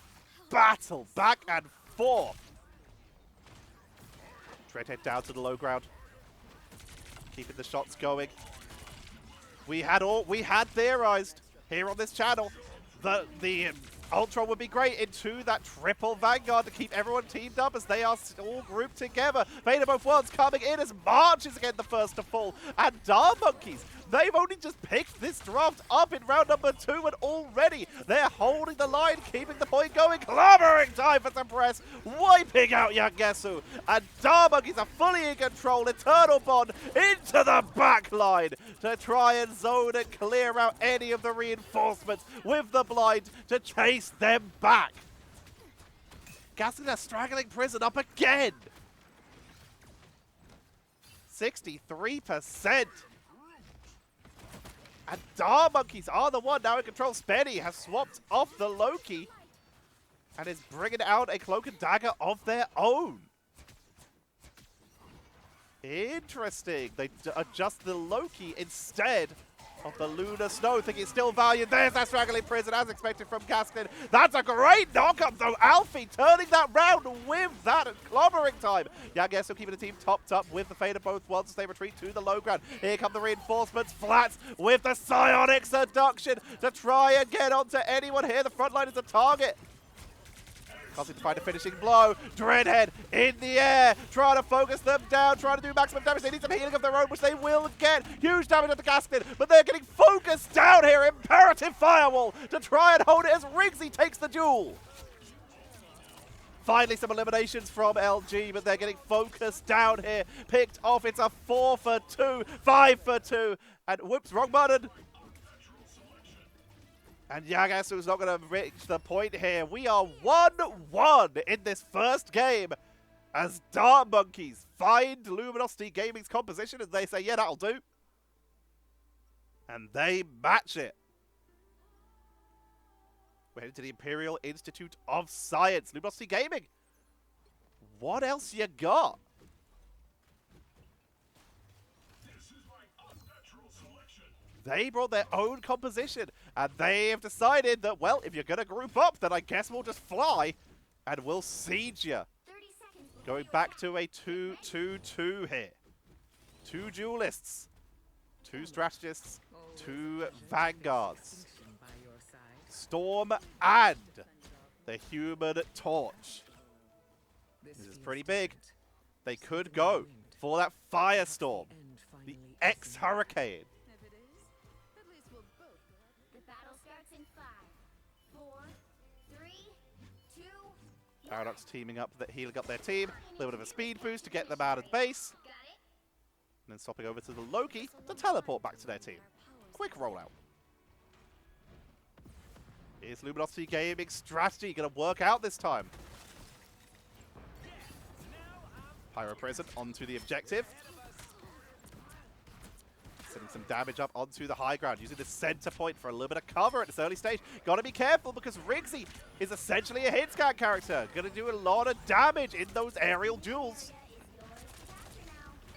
battle back and forth. Dreadhead down to the low ground. Keeping the shots going. We had theorized here on this channel that the Ultron would be great into that triple Vanguard to keep everyone teamed up as they are all grouped together. Fate of both worlds coming in as March is again the first to fall. And Dark Monkeys, they've only just picked this draft up in round number 2 and already they're holding the line, keeping the point going. Clobbering time for Suppress, wiping out Yangesu. And Dark Monkeys are fully in control. Eternal Bond into the back line to try and zone and clear out any of the reinforcements with the blind to chase them back. Gassing a straggling Prison up again. 63%. And Dark Monkeys are the one now in control. Spenny has swapped off the Loki and is bringing out a Cloak and Dagger of their own. Interesting. They adjust the Loki instead of the Lunar Snow, thinking it's still valued. There's that straggling Prison as expected from Gaskin. That's a great knock-up though. Alfie turning that round with that clobbering time. Yangesu keeping the team topped up with the Fate of both worlds as they retreat to the low ground. Here come the reinforcements. Flats with the Psionic Seduction to try and get onto anyone here. The front line is a target. Constantly to find a finishing blow. Dreadhead in the air, trying to focus them down, trying to do maximum damage. They need some healing of their own, which they will get. Huge damage at the Gaskin, but they're getting focused down here. Imperative Firewall to try and hold it as Riggsy takes the duel. Finally, some eliminations from LG, but they're getting focused down here. Picked off. It's a 4 for 2, 5 for 2, and whoops, wrong button. And Yagasu's not going to reach the point here. We are 1-1 in this first game as Dark Monkeys find Luminosity Gaming's composition and they say, yeah, that'll do. And they match it. We're heading to the Imperial Institute of Science. Luminosity Gaming, what else you got? They brought their own composition, and they have decided that, well, if you're going to group up, then I guess we'll just fly, and we'll siege you. Going back to a 2-2-2 here. 2 duelists, 2 strategists, 2 vanguards. Storm and the Human Torch. This is pretty big. They could go for that Firestorm, the X-Hurricane. Paradox teaming up, healing up their team. A little bit of a speed boost to get them out of the base. And then swapping over to the Loki to teleport back to their team. Quick rollout. Is Luminosity Gaming strategy going to work out this time? Pyro Prison onto the objective. Sending some damage up onto the high ground, using the center point for a little bit of cover at this early stage. Got to be careful because Riggsy is essentially a hit scan character. Going to do a lot of damage in those aerial duels.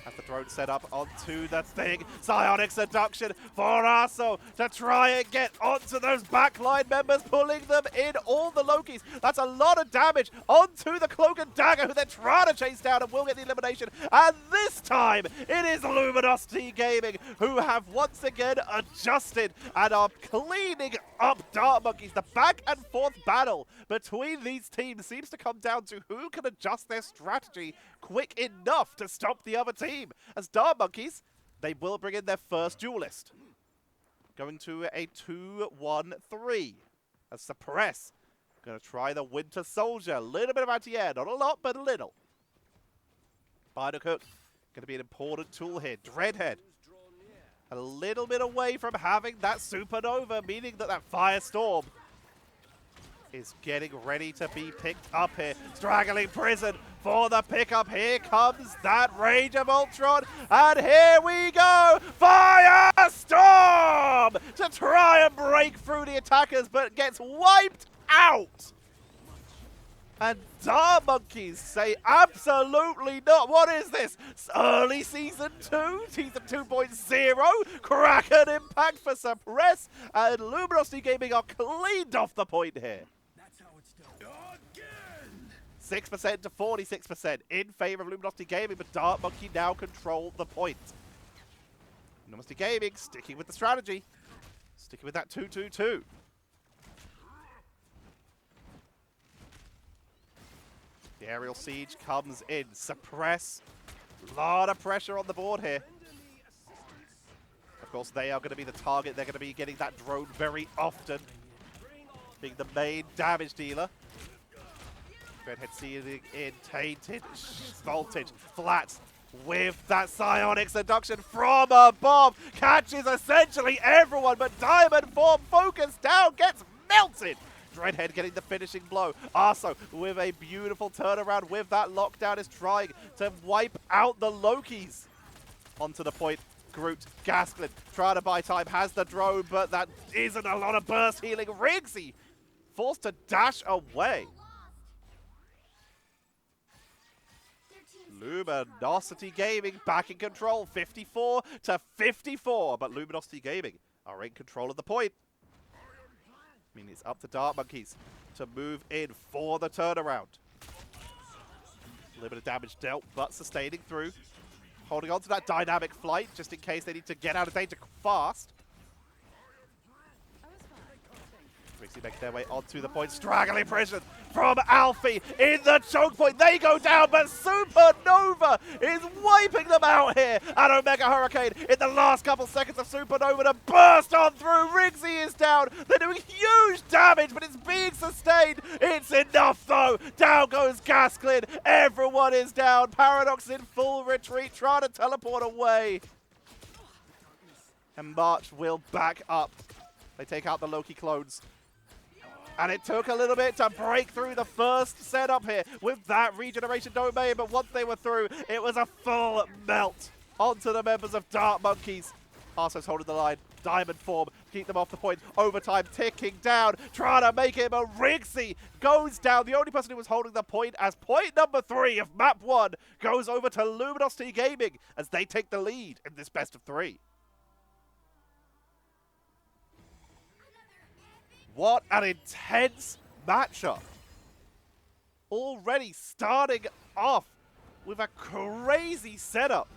As the drone set up onto the thing. Psionic Seduction for Aso to try and get onto those backline members, pulling them in, all the Lokis. That's a lot of damage onto the Cloak and Dagger, who they're trying to chase down and will get the elimination. And this time, it is Luminosity Gaming, who have once again adjusted and are cleaning up Dart Monkeys. The back and forth battle between these teams seems to come down to who can adjust their strategy quick enough to stop the other team. As Dart Monkeys, they will bring in their first duelist. Going to a 2-1-3. As Suppress going to try the Winter Soldier. A little bit of anti-air, not a lot, but a little. Bionic Hook going to be an important tool here. Dreadhead a little bit away from having that Supernova, meaning that that Firestorm is getting ready to be picked up here. Straggling Prison for the pickup. Here comes that Rage of Ultron. And here we go. Firestorm to try and break through the attackers, but gets wiped out. And Dart Monkeys say absolutely not. What is this? Early Season 2? Season 2.0? Kraken Impact for Suppress. And Luminosity Gaming are cleaned off the point here. 6% to 46% in favor of Luminosity Gaming, but Dart Monkey now control the point. Luminosity Gaming sticking with the strategy. Sticking with that 2-2-2. The aerial siege comes in. Suppress. A lot of pressure on the board here. Of course, they are going to be the target. They're going to be getting that drone very often, being the main damage dealer. Redhead sealing in, tainted, voltage, flat, with that Psionic Seduction from above. Catches essentially everyone, but Diamond Form focused down, gets melted. Dreadhead getting the finishing blow. Arso with a beautiful turnaround with that lockdown is trying to wipe out the Lokis. Onto the point, Groot, Gasklin trying to buy time, has the drone, but that isn't a lot of burst healing. Rigsy forced to dash away. Luminosity Gaming back in control, 54 to 54, but Luminosity Gaming are in control of the point. I mean, it's up to Dart Monkeys to move in for the turnaround. A little bit of damage dealt, but sustaining through. Holding on to that dynamic flight, just in case they need to get out of danger fast. Rixie making their way onto the point. Straggling prison from Alfie in the choke point. They go down, but Supernova is wiping them out here. And Omega Hurricane in the last couple seconds of Supernova to burst on through. Rixie is down. They're doing huge damage, but it's being sustained. It's enough, though. Down goes Gasklin. Everyone is down. Paradox in full retreat, trying to teleport away. And March will back up. They take out the Loki clones. And it took a little bit to break through the first setup here with that regeneration domain, but once they were through, it was a full melt onto the members of Dart Monkeys. Arso's holding the line. Diamond Form, keep them off the point. Overtime ticking down, trying to make him a Rixie. Goes down. The only person who was holding the point as point number 3 of map 1 goes over to Luminosity Gaming as they take the lead in this best of 3. What an intense matchup. Already starting off with a crazy setup.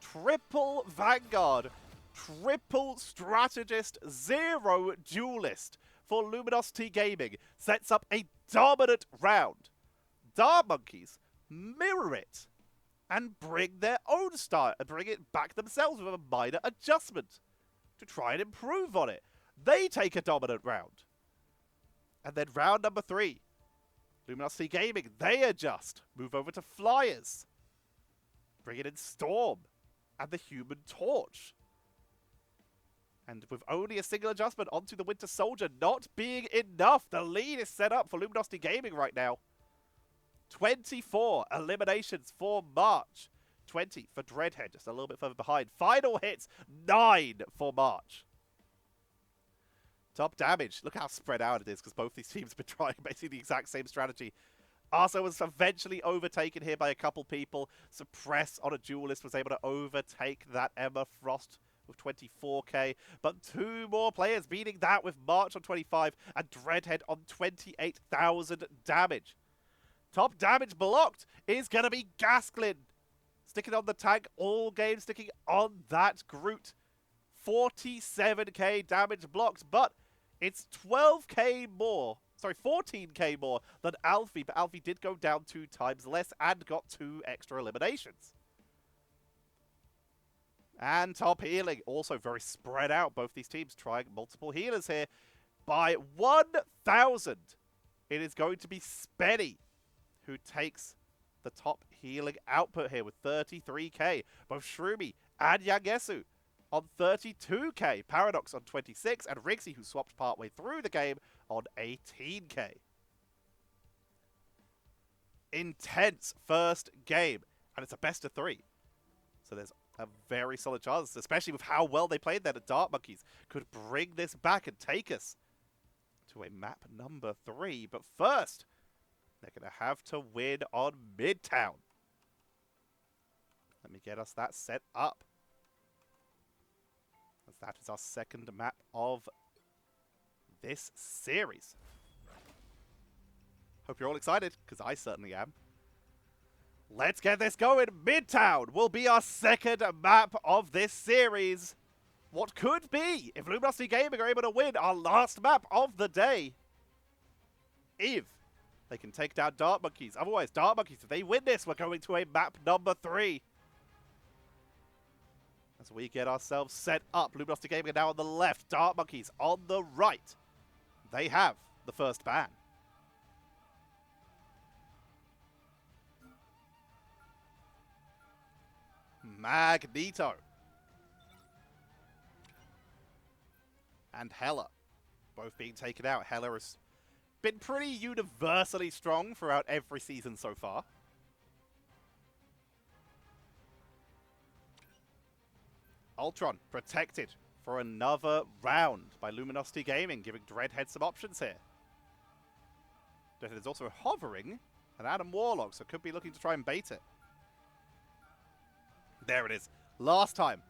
Triple Vanguard, triple Strategist, 0 Duelist for Luminosity Gaming. Sets up a dominant round. Dart Monkeys mirror it and bring their own style and bring it back themselves with a minor adjustment to try and improve on it. They take a dominant round. And then round number 3. Luminosity Gaming, they adjust. Move over to Flyers. Bring it in Storm. And the Human Torch. And with only a single adjustment onto the Winter Soldier not being enough, the lead is set up for Luminosity Gaming right now. 24 eliminations for March. 20 for Dreadhead, just a little bit further behind. Final hits, 9 for March. Top damage. Look how spread out it is, because both these teams have been trying basically the exact same strategy. Arso was eventually overtaken here by a couple people. Suppress on a duelist was able to overtake that Emma Frost with 24k. But two more players beating that with March on 25 and Dreadhead on 28,000 damage. Top damage blocked is going to be Gasklin. Sticking on the tank all game, sticking on that Groot. 47k damage blocked, but it's 12k more. Sorry, 14k more than Alfie, but Alfie did go down 2 times less and got 2 extra eliminations. And top healing, also very spread out. Both these teams trying multiple healers here. By 1,000, it is going to be Spenny who takes the top healing output here with 33k. Both Shroomy and Yangesu on 32k. Paradox on 26, and Rixie, who swapped partway through the game, on 18k. Intense first game, and it's a best of 3. So there's a very solid chance, especially with how well they played there, the Dart Monkeys could bring this back and take us to a map number 3. But first, they're going to have to win on Midtown. Let me get us that set up, as that is our second map of this series. Hope you're all excited, because I certainly am. Let's get this going. Midtown will be our second map of this series. What could be, if Luminosity Gaming are able to win our last map of the day, if they can take down Dart Monkeys. Otherwise, Dart Monkeys, if they win this, we're going to a map number 3. As we get ourselves set up, Luminosity Gaming are now on the left, Dart Monkeys on the right. They have the first ban. Magneto. And Hella, both being taken out. Hella has been pretty universally strong throughout every season so far. Ultron protected for another round by Luminosity Gaming, giving Dreadhead some options here. Dreadhead is also hovering an Adam Warlock, so could be looking to try and bait it. There it is. Last time,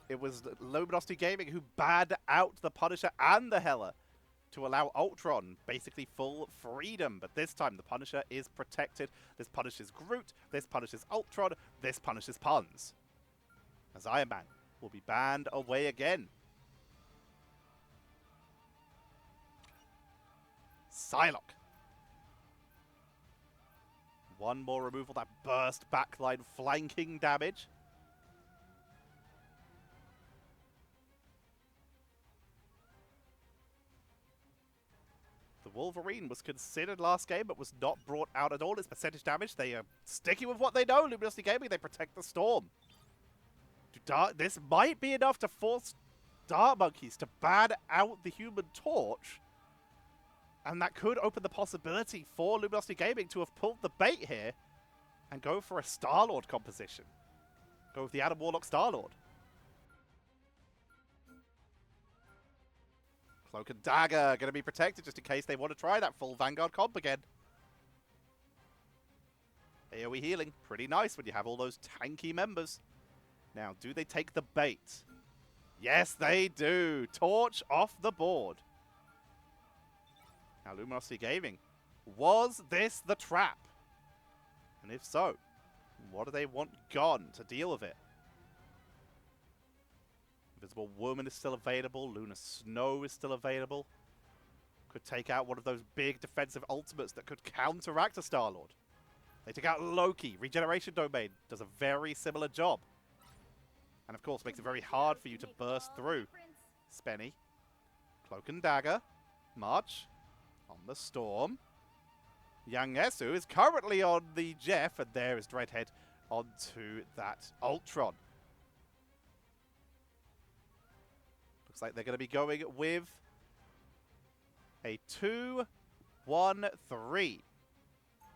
it was Luminosity Gaming who banned out the Punisher and the Hella to allow Ultron basically full freedom. But this time, the Punisher is protected. This punishes Groot. This punishes Ultron. This punishes Puns. As Iron Man will be banned away again. Psylocke. One more removal, that burst backline flanking damage. The Wolverine was considered last game, but was not brought out at all. Its percentage damage, they are sticking with what they know. Luminosity Gaming, they protect the Storm. This might be enough to force Dart Monkeys to ban out the Human Torch. And that could open the possibility for Luminosity Gaming to have pulled the bait here and go for a Star-Lord composition. Go with the Adam Warlock Star-Lord. Cloak and Dagger going to be protected just in case they want to try that full Vanguard comp again. AoE healing, pretty nice when you have all those tanky members. Now, do they take the bait? Yes, they do. Torch off the board. Now, Luminosity Gaming, was this the trap? And if so, what do they want gone to deal with it? Invisible Woman is still available. Lunar Snow is still available. Could take out one of those big defensive ultimates that could counteract a Star-Lord. They took out Loki. Regeneration Domain does a very similar job. And of course, makes it very hard for you to burst through. Spenny. Cloak and Dagger. March. On the Storm. Yangesu is currently on the Jeff, and there is Dreadhead onto that Ultron. Looks like they're going to be going with a 2-1-3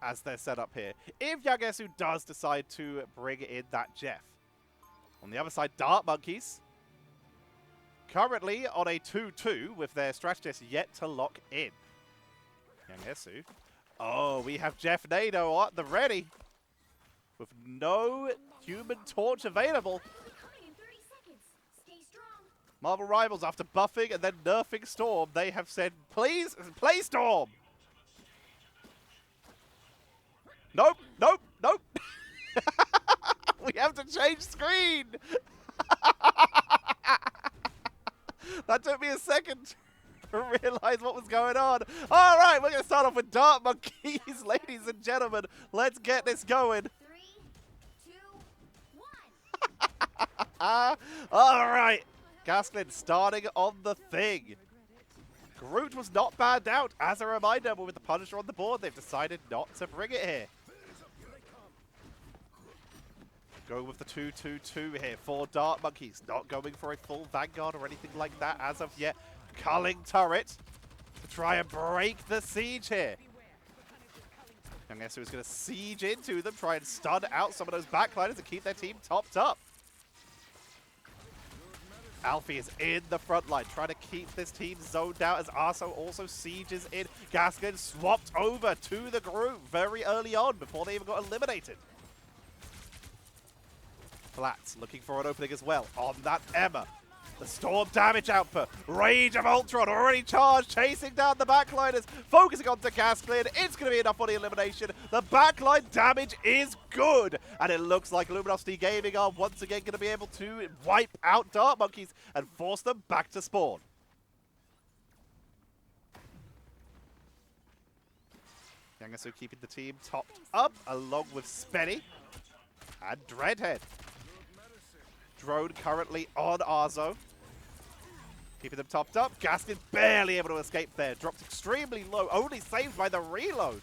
as they're set up here. If Yangesu does decide to bring in that Jeff. On the other side, Dart Monkeys. Currently on a 2-2 with their strategist yet to lock in. Yangesu. Oh, we have Jeff Nado at the ready. With no human torch available. Coming in 30 seconds. Stay strong. Marvel Rivals, after buffing and then nerfing Storm, they have said, please, play Storm! Nope, nope, nope! We have to change screen! That took me a second to realize what was going on. Alright, we're going to start off with Dart Monkeys, ladies and gentlemen. Let's get this going. 3, 2, 1. Alright, Gasklin starting on the thing. Groot was not banned out. As a reminder, with the Punisher on the board, they've decided not to bring it here. Going with the 2-2-2 here for Dart Monkeys. Not going for a full Vanguard or anything like that as of yet. Culling turret to try and break the siege here. Young Esu is going to siege into them, try and stun out some of those backliners and keep their team topped up. Alfie is in the front line, trying to keep this team zoned out as Arso also sieges in. Gaskin swapped over to the group very early on before they even got eliminated. Flats looking for an opening as well on that AMER. The Storm damage output. Rage of Ultron already charged, chasing down the backliners, focusing on Gasklin. It's going to be enough for the elimination. The backline damage is good. And it looks like Luminosity Gaming are once again going to be able to wipe out Dart Monkeys and force them back to spawn. Yangasu keeping the team topped up along with Spenny and Dreadhead. Drone currently on Arzo. Keeping them topped up. Gaskin barely able to escape there. Dropped extremely low. Only saved by the reload.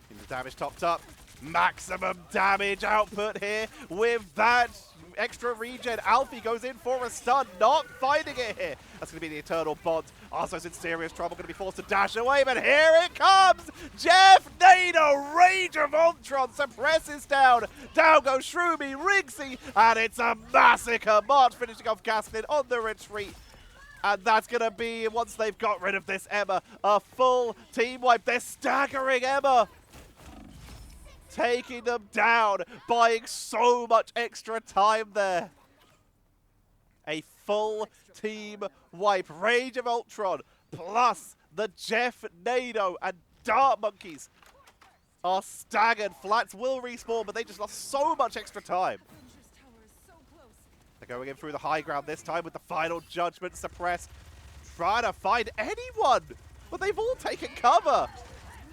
Keeping the damage topped up. Maximum damage output here with that extra regen. Alfie goes in for a stun. Not finding it here. That's going to be the Eternal Bond. Arzo's in serious trouble. Going to be forced to dash away. But here it comes. Jeff Nado. Rage of Ultron suppresses down. Down goes Shroomy, Rigsy. And it's a massacre. March finishing off Gaskin on the retreat. And that's going to be, once they've got rid of this AMER, a full team wipe. They're staggering AMER. Taking them down, buying so much extra time there. A full team wipe. Rage of Ultron plus the Jeff Nado and Dart Monkeys are staggered. Flats will respawn, but they just lost so much extra time. They're going in through the high ground this time with the final judgment suppressed. Trying to find anyone, but they've all taken cover.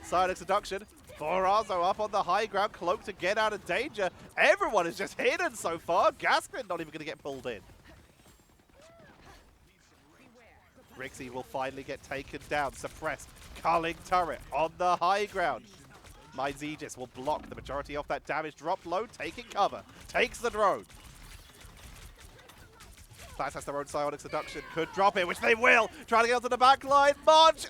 Silent Seduction. For Arzo up on the high ground, Cloak to get out of danger. Everyone is just hidden so far. Gaskin not even going to get pulled in. Rixie will finally get taken down. Suppressed. Culling turret on the high ground. Mind's Aegis will block the majority of that damage. Dropped low, taking cover. Takes the drone. Flats has their own Psionic Seduction. Could drop it, which they will. Trying to get onto the back line. March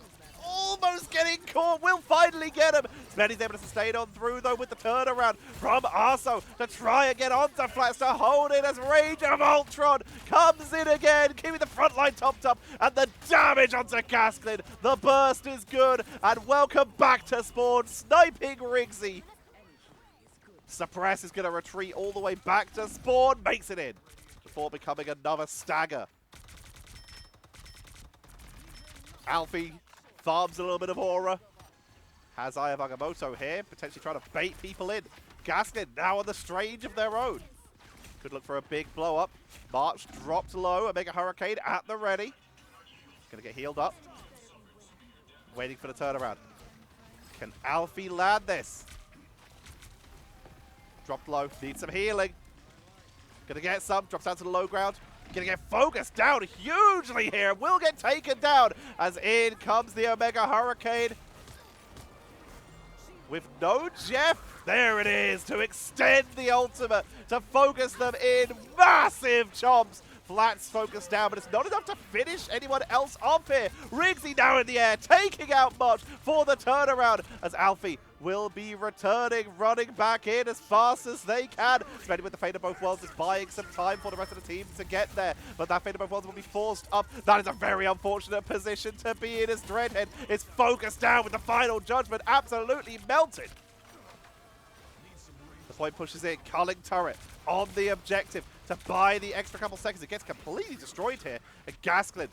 almost getting caught. Will finally get him. Spenny's able to sustain on through, though, with the turnaround from Arso to try and get onto Flats to hold it as Rage of Ultron comes in again, keeping the front line topped up, and the damage onto Gasklin. The burst is good, and welcome back to spawn, sniping Rigsy. Suppress is going to retreat all the way back to spawn, makes it in, before becoming another stagger. Alfie farms a little bit of aura. Has Aya Bagamoto here, potentially trying to bait people in. Gaskin now on the Strange of their own. Could look for a big blow up. March dropped low, a Mega Hurricane at the ready. Gonna get healed up. Waiting for the turnaround. Can Alfie land this? Dropped low, needs some healing. Gonna get some, drops down to the low ground. Gonna get focused down hugely here. Will get taken down as in comes the Omega Hurricane. With no Jeff, there it is to extend the ultimate, to focus them in. Massive chomps. Flats focused down, but it's not enough to finish anyone else off here. Rigsy now in the air, taking out March for the turnaround as Alfie will be returning, running back in as fast as they can. Spending with the Fate of Both Worlds is buying some time for the rest of the team to get there. But that Fate of Both Worlds will be forced up. That is a very unfortunate position to be in as Dreadhead is focused down with the final judgment absolutely melted. The point pushes in, culling turret on the objective to buy the extra couple seconds. It gets completely destroyed here. And Gasklin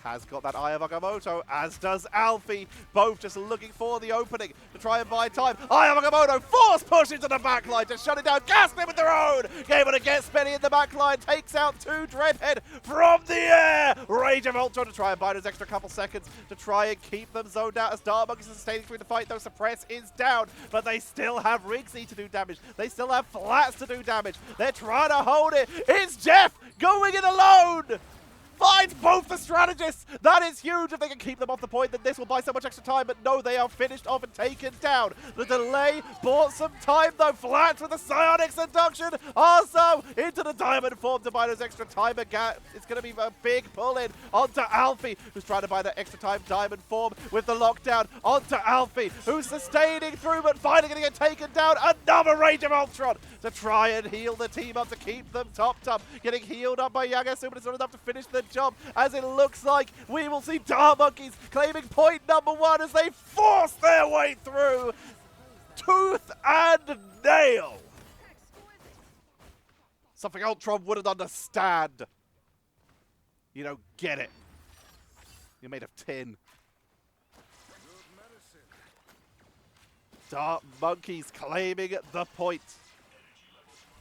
has got that Eye of Agamotto, as does Alfie. Both just looking for the opening to try and buy time. Eye of Agamotto force push into the backline to shut it down. Gasklin with their own. Able to get Spenny in the backline. Takes out 2 Dreadhead from the air. Rage of Ultron to try and buy those extra couple seconds to try and keep them zoned out as Dark Monkeys are sustaining through the fight, though Suppress is down. But they still have Rigsy to do damage. They still have Flats to do damage. They're trying to hold it. It's Jeff going in alone. Finds both the strategists. That is huge. If they can keep them off the point, then this will buy so much extra time. But no, they are finished off and taken down. The delay bought some time, though. Flats with the Psionic Seduction. Also into the Diamond form to buy those extra time. It's going to be a big pull-in onto Alfie, who's trying to buy that extra time Diamond form with the lockdown. Onto Alfie, who's sustaining through, but finally going to get taken down. Another Rage of Ultron to try and heal the team up to keep them topped up. Getting healed up by Yagasu, but it's not enough to finish the job, as it looks like we will see Dark Monkeys claiming point number 1 as they force their way through tooth and nail. Something Ultron wouldn't understand. You don't get it. You're made of tin. Dark Monkeys claiming the point.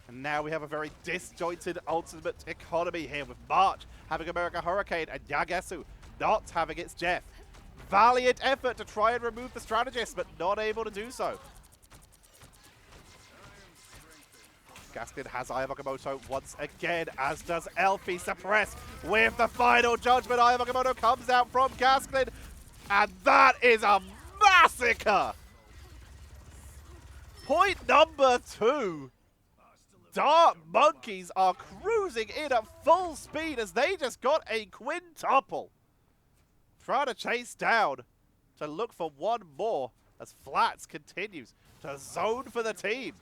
And now we have a very disjointed ultimate economy here, with March having America Hurricane and Yagasu not having its Jeff. Valiant effort to try and remove the strategist, but not able to do so. Gaskin has Eye of Agamotto once again, as does Elfie. Suppress with the final judgment. Eye of Agamotto comes out from Gaskin, and that is a massacre! Point number 2. Dark Monkeys are cruising in at full speed as they just got a quintuple. Trying to chase down to look for one more as Flats continues to zone for the team.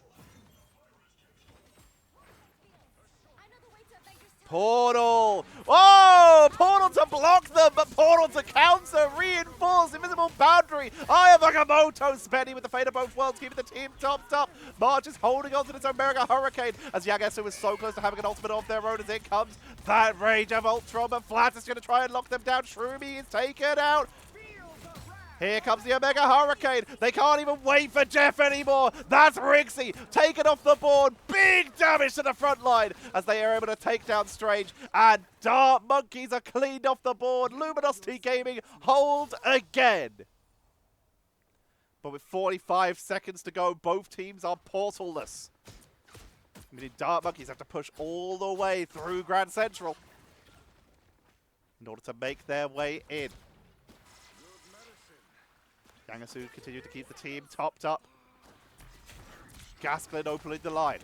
Portal! Oh! Portal to block them, but Portal to counter, reinforce, invisible boundary. Eye of Agamotto, Spenny with the Fate of Both Worlds, keeping the team topped up. March is holding on to this America Hurricane as Yagasu is so close to having an ultimate of their own as it comes. That Rage of Ultron, but Flat is going to try and lock them down. Shroomy is taken out. Here comes the Omega Hurricane. They can't even wait for Jeff anymore. That's Rigsy taken off the board. Big damage to the front line as they are able to take down Strange. And Dark Monkeys are cleaned off the board. Luminosity Gaming hold again. But with 45 seconds to go, both teams are portalless. Meaning Dark Monkeys have to push all the way through Grand Central in order to make their way in. Yangasu continue to keep the team topped up. Gasklin opening the line.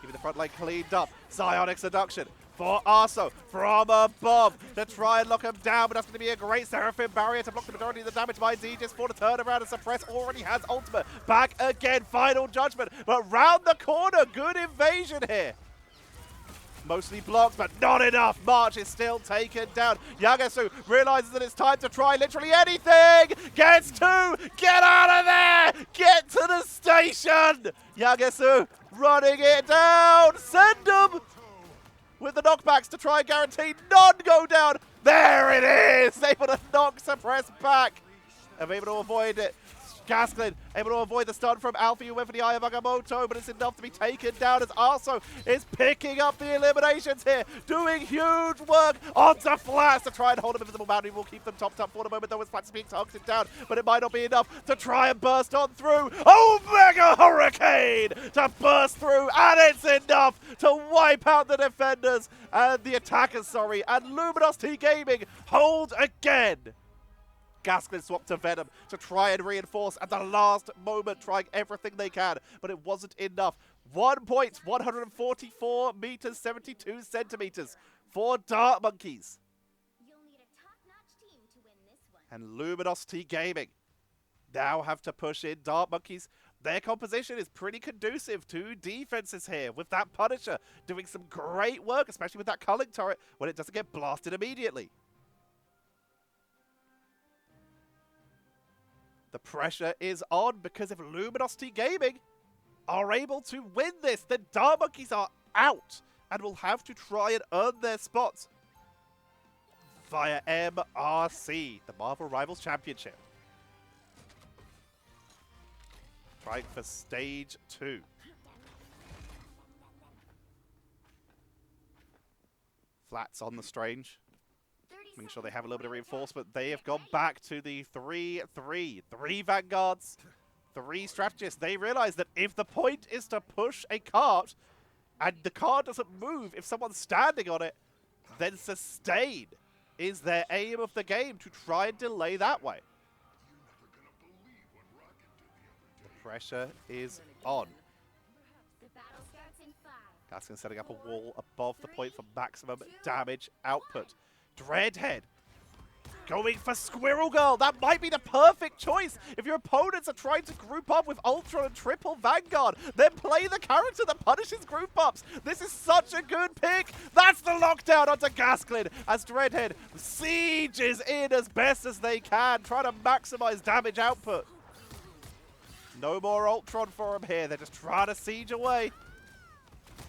Keeping the front line cleaned up. Psionic Seduction for Arso from above to try and lock him down, but that's going to be a great Seraphim barrier to block the majority of the damage by Aegis for the turnaround, and Suppress already has ultimate. Back again, final judgment, but round the corner, good invasion here. Mostly blocked, but not enough. March is still taken down. Yagasu realizes that it's time to try literally anything. Gets 2. Get out of there. Get to the station. Yagasu running it down. Send them with the knockbacks to try and guarantee none go down. There it is. Able to knock Suppress back. I'm able to avoid it. Gasklin able to avoid the stun from Alfie, who went for the Eye of Agamotto, but it's enough to be taken down as Arso is picking up the eliminations here, doing huge work onto Flats to try and hold him invisible boundary. Will keep them topped up for the moment, though, as Flats is being targeted down, but it might not be enough to try and burst on through. Omega Hurricane to burst through, and it's enough to wipe out the defenders and the attackers, and Luminosity Gaming hold again. Gasklin swapped to Venom to try and reinforce at the last moment, trying everything they can, but it wasn't enough. 1 point, 144 meters, 72 centimeters for Dark Monkeys. You'll need a top-notch team to win this one. And Luminosity Gaming, now have to push in. Dart Monkeys, their composition is pretty conducive to defenses here, with that Punisher doing some great work, especially with that culling turret when it doesn't get blasted immediately. The pressure is on, because if Luminosity Gaming are able to win this, then Dart Monkeys are out and will have to try and earn their spots via MRC, the Marvel Rivals Championship. Trying for stage 2. Flats on the Strange. Making sure they have a little bit of reinforcement. They have gone back to the 3-3. 3 Vanguards, 3 Strategists. They realize that if the point is to push a cart and the cart doesn't move, if someone's standing on it, then sustain is their aim of the game, to try and delay that way. The pressure is on. The battle starts in 5. Gaskin setting up a wall above the point for maximum damage output. Dreadhead going for Squirrel Girl. That might be the perfect choice. If your opponents are trying to group up with Ultron and Triple Vanguard, then play the character that punishes group ups. This is such a good pick. That's the lockdown onto Gasklin as Dreadhead sieges in as best as they can, trying to maximize damage output. No more Ultron for him here. They're just trying to siege away.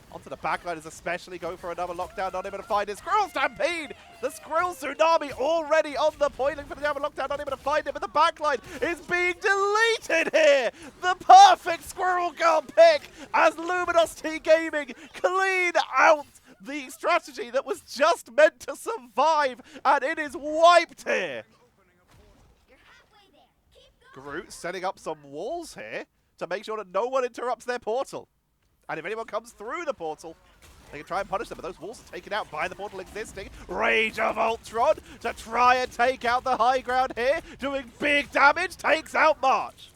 Onto the backline is especially going for another lockdown, not able to find it. Squirrel Stampede! The Squirrel Tsunami already on the point, looking for the other lockdown, not able to find it, but the backline is being deleted here! The perfect Squirrel Girl pick as Luminosity Gaming clean out the strategy that was just meant to survive, and it is wiped here! You're halfway there. Keep going. Groot setting up some walls here to make sure that no one interrupts their portal. And if anyone comes through the portal, they can try and punish them, but those walls are taken out by the portal existing. Rage of Ultron to try and take out the high ground here, doing big damage, takes out March.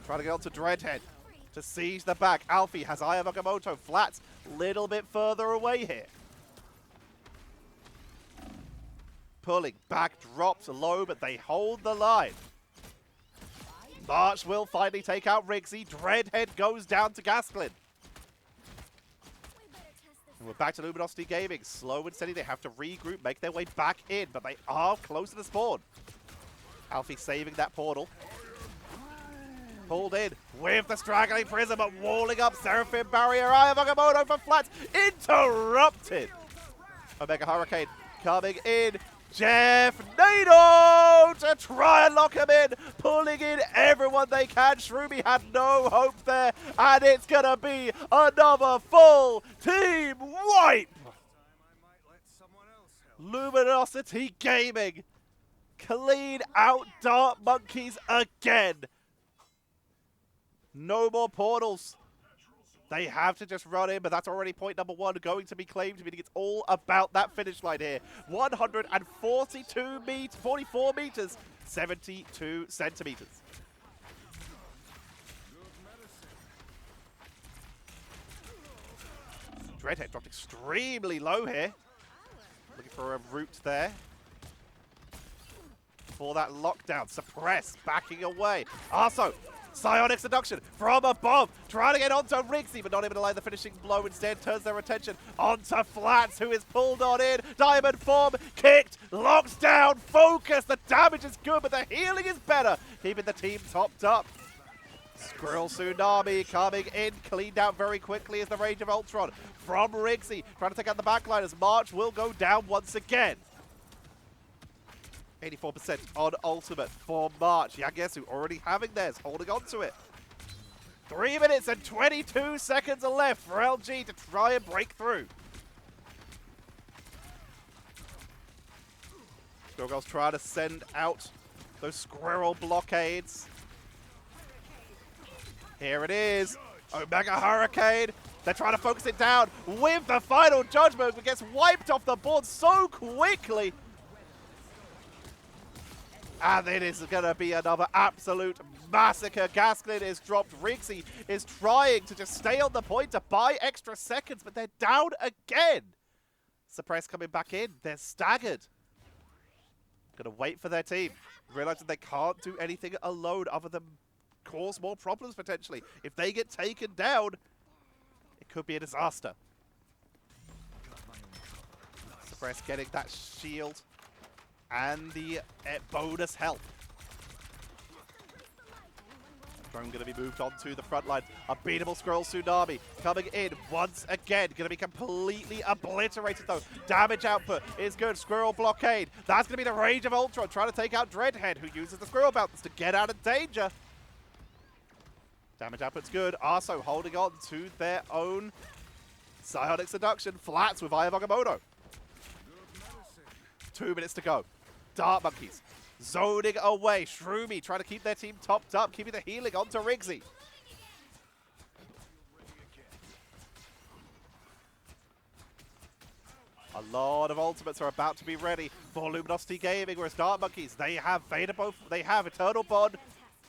Trying to get onto Dreadhead to siege the back. Alfie has Eye of Agamotto. Flats a little bit further away here. Pulling back, drops low, but they hold the line. March will finally take out Rixie. Dreadhead goes down to Gasklin. And we're back to Luminosity Gaming. Slow and steady. They have to regroup, make their way back in, but they are close to the spawn. Alfie saving that portal. Pulled in with the straggling prism, but walling up Seraphim Barrier. Eye of Agamotto for Flats. Interrupted. Omega Hurricane coming in. Jeff Nato to try and lock him in, pulling in everyone they can. Shroomy had no hope there, and it's going to be another full team wipe. Luminosity Gaming clean out Dart Monkeys again. No more portals. They have to just run in, but that's already point number 1 going to be claimed, meaning it's all about that finish line here. 44 meters, 72 centimeters. Dreadhead dropped extremely low here. Looking for a route there. For that lockdown, suppress, backing away. Also, Psionic Seduction from above, trying to get onto Rixie, but not able to land the finishing blow. Instead, turns their attention onto Flats, who is pulled on in. Diamond Form, kicked, locked down, focus. The damage is good, but the healing is better, keeping the team topped up. Squirrel Tsunami coming in, cleaned out very quickly as the Rage of Ultron from Rixie, trying to take out the backline as March will go down once again. 84% on ultimate for March. Yagesu already having theirs, holding on to it. 3 minutes and 22 seconds are left for LG to try and break through. Squirrel's trying to send out those squirrel blockades. Here it is. Omega Hurricane. They're trying to focus it down with the final judgment, but gets wiped off the board so quickly. And it is going to be another absolute massacre. Gasklin is dropped. Rixie is trying to just stay on the point to buy extra seconds, but they're down again. Suppress coming back in. They're staggered. Gonna wait for their team. Realizing they can't do anything alone other than cause more problems potentially. If they get taken down, it could be a disaster. Suppress getting that shield and the bonus health. Drone going to be moved on to the front line. Unbeatable Scroll Tsunami coming in once again. Going to be completely obliterated though. Damage output is good. Squirrel Blockade. That's going to be the Rage of Ultron trying to take out Dreadhead, who uses the Squirrel Bounce to get out of danger. Damage output's good. Arso holding on to their own Psionic Seduction. Flats with Eye of Agamotto. 2 minutes to go. Dart Monkeys zoning away. Shroomy trying to keep their team topped up, keeping the healing onto Rigsy. A lot of ultimates are about to be ready for Luminosity Gaming, whereas Dart Monkeys, they have Eternal Bond,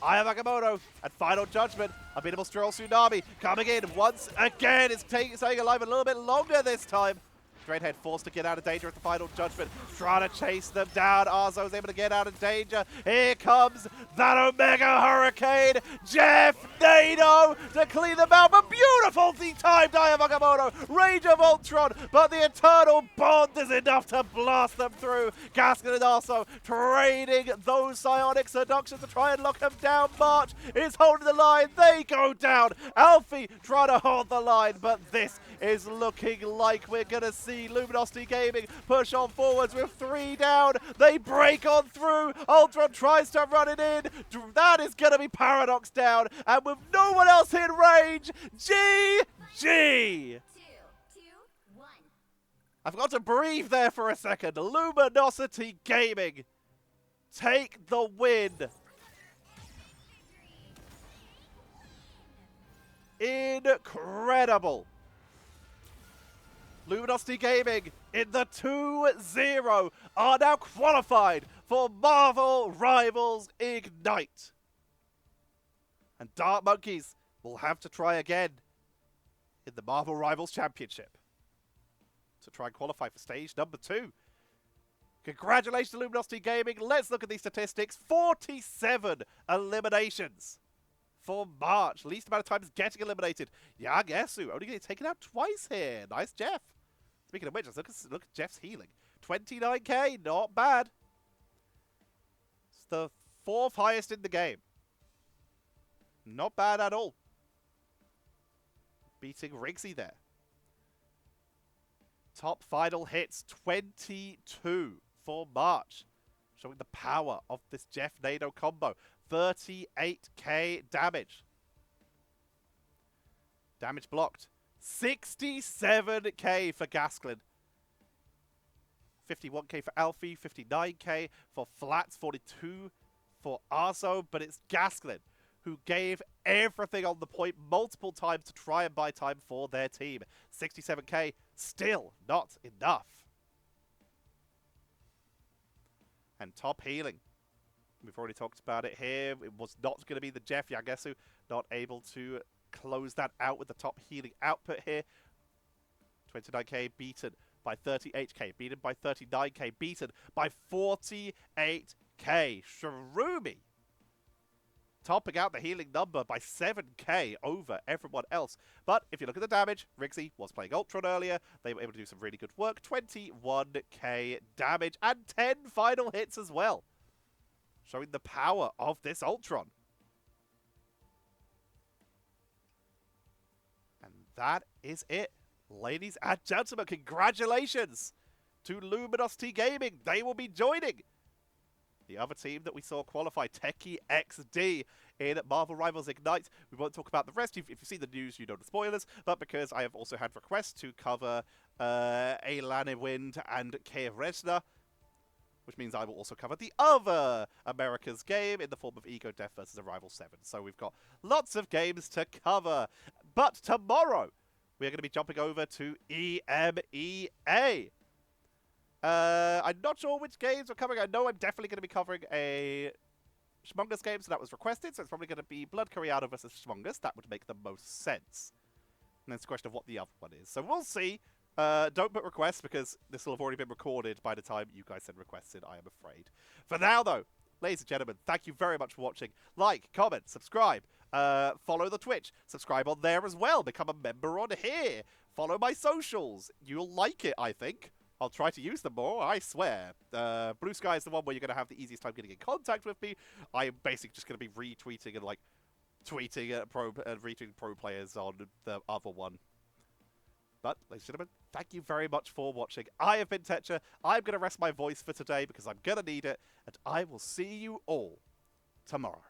Eye of Agamotto, and Final Judgment. Unbeatable Stroll Tsunami coming in once again. It's staying alive a little bit longer this time. Dreadhead forced to get out of danger at the Final Judgment. Trying to chase them down. Arzo's able to get out of danger. Here comes that Omega Hurricane. Jeff Nado to clean them out. But beautiful timed Eye of Agamotto. Rage of Ultron. But the Eternal Bond is enough to blast them through. Gaskin and Arzo trading those Psionic Seductions to try and lock them down. March is holding the line. They go down. Alfie trying to hold the line. But this is looking like we're going to see Luminosity Gaming push on forwards with 3 down. They break on through. Ultron tries to run it in. That is going to be Paradox down. And with no one else in range, GG! 3, 2, 1. I've got to breathe there for a second. Luminosity Gaming take the win. Incredible. Luminosity Gaming in the 2-0 are now qualified for Marvel Rivals Ignite. And Dart Monkeys will have to try again in the Marvel Rivals Championship to try and qualify for stage number 2. Congratulations to Luminosity Gaming. Let's look at these statistics. 47 eliminations for March. Least amount of times getting eliminated. Yagesu only getting taken out twice here. Nice, Jeff. Speaking of which, let's look at Jeff's healing. 29k, not bad. It's the 4th highest in the game. Not bad at all. Beating Rigsy there. Top final hits, 22 for March. Showing the power of this Jeff Nado combo. 38k damage. Damage blocked. 67k for Gasklin. 51k for Alfie. 59k for Flats. 42 for Arzo. But it's Gasklin who gave everything on the point multiple times to try and buy time for their team. 67k, still not enough. And top healing. We've already talked about it here. It was not going to be the Jeff Yagesu. Not able to close that out with the top healing output here. 29k beaten by 38k. Beaten by 39k. Beaten by 48k. Shroomy topping out the healing number by 7k over everyone else. But if you look at the damage, Rigsy was playing Ultron earlier. They were able to do some really good work. 21k damage and 10 final hits as well. Showing the power of this Ultron. And that is it. Ladies and gentlemen, congratulations to Luminosity Gaming. They will be joining the other team that we saw qualify, tekixd, in Marvel Rivals Ignite. We won't talk about the rest. If you see the news, you know the spoilers. But because I have also had requests to cover Elane Wind and Kea Resna, which means I will also cover the other America's game in the form of Ego Death versus Arrival 7. So we've got lots of games to cover. But tomorrow, we are going to be jumping over to EMEA. I'm not sure which games are covering. I know I'm definitely going to be covering a Shmongus game, so that was requested. So it's probably going to be Blood Curiado versus Shmongus. That would make the most sense. And then it's a question of what the other one is. So we'll see. Don't put requests because this will have already been recorded by the time you guys send requests in, I am afraid. For now, though, ladies and gentlemen, thank you very much for watching. Like, comment, subscribe, follow the Twitch, subscribe on there as well, become a member on here, follow my socials. You'll like it, I think. I'll try to use them more, I swear. Blue Sky is the one where you're going to have the easiest time getting in contact with me. I am basically just going to be retweeting and, like, tweeting at retweeting pro players on the other one. But, ladies and gentlemen, thank you very much for watching. I have been Tetcher. I'm going to rest my voice for today because I'm going to need it. And I will see you all tomorrow.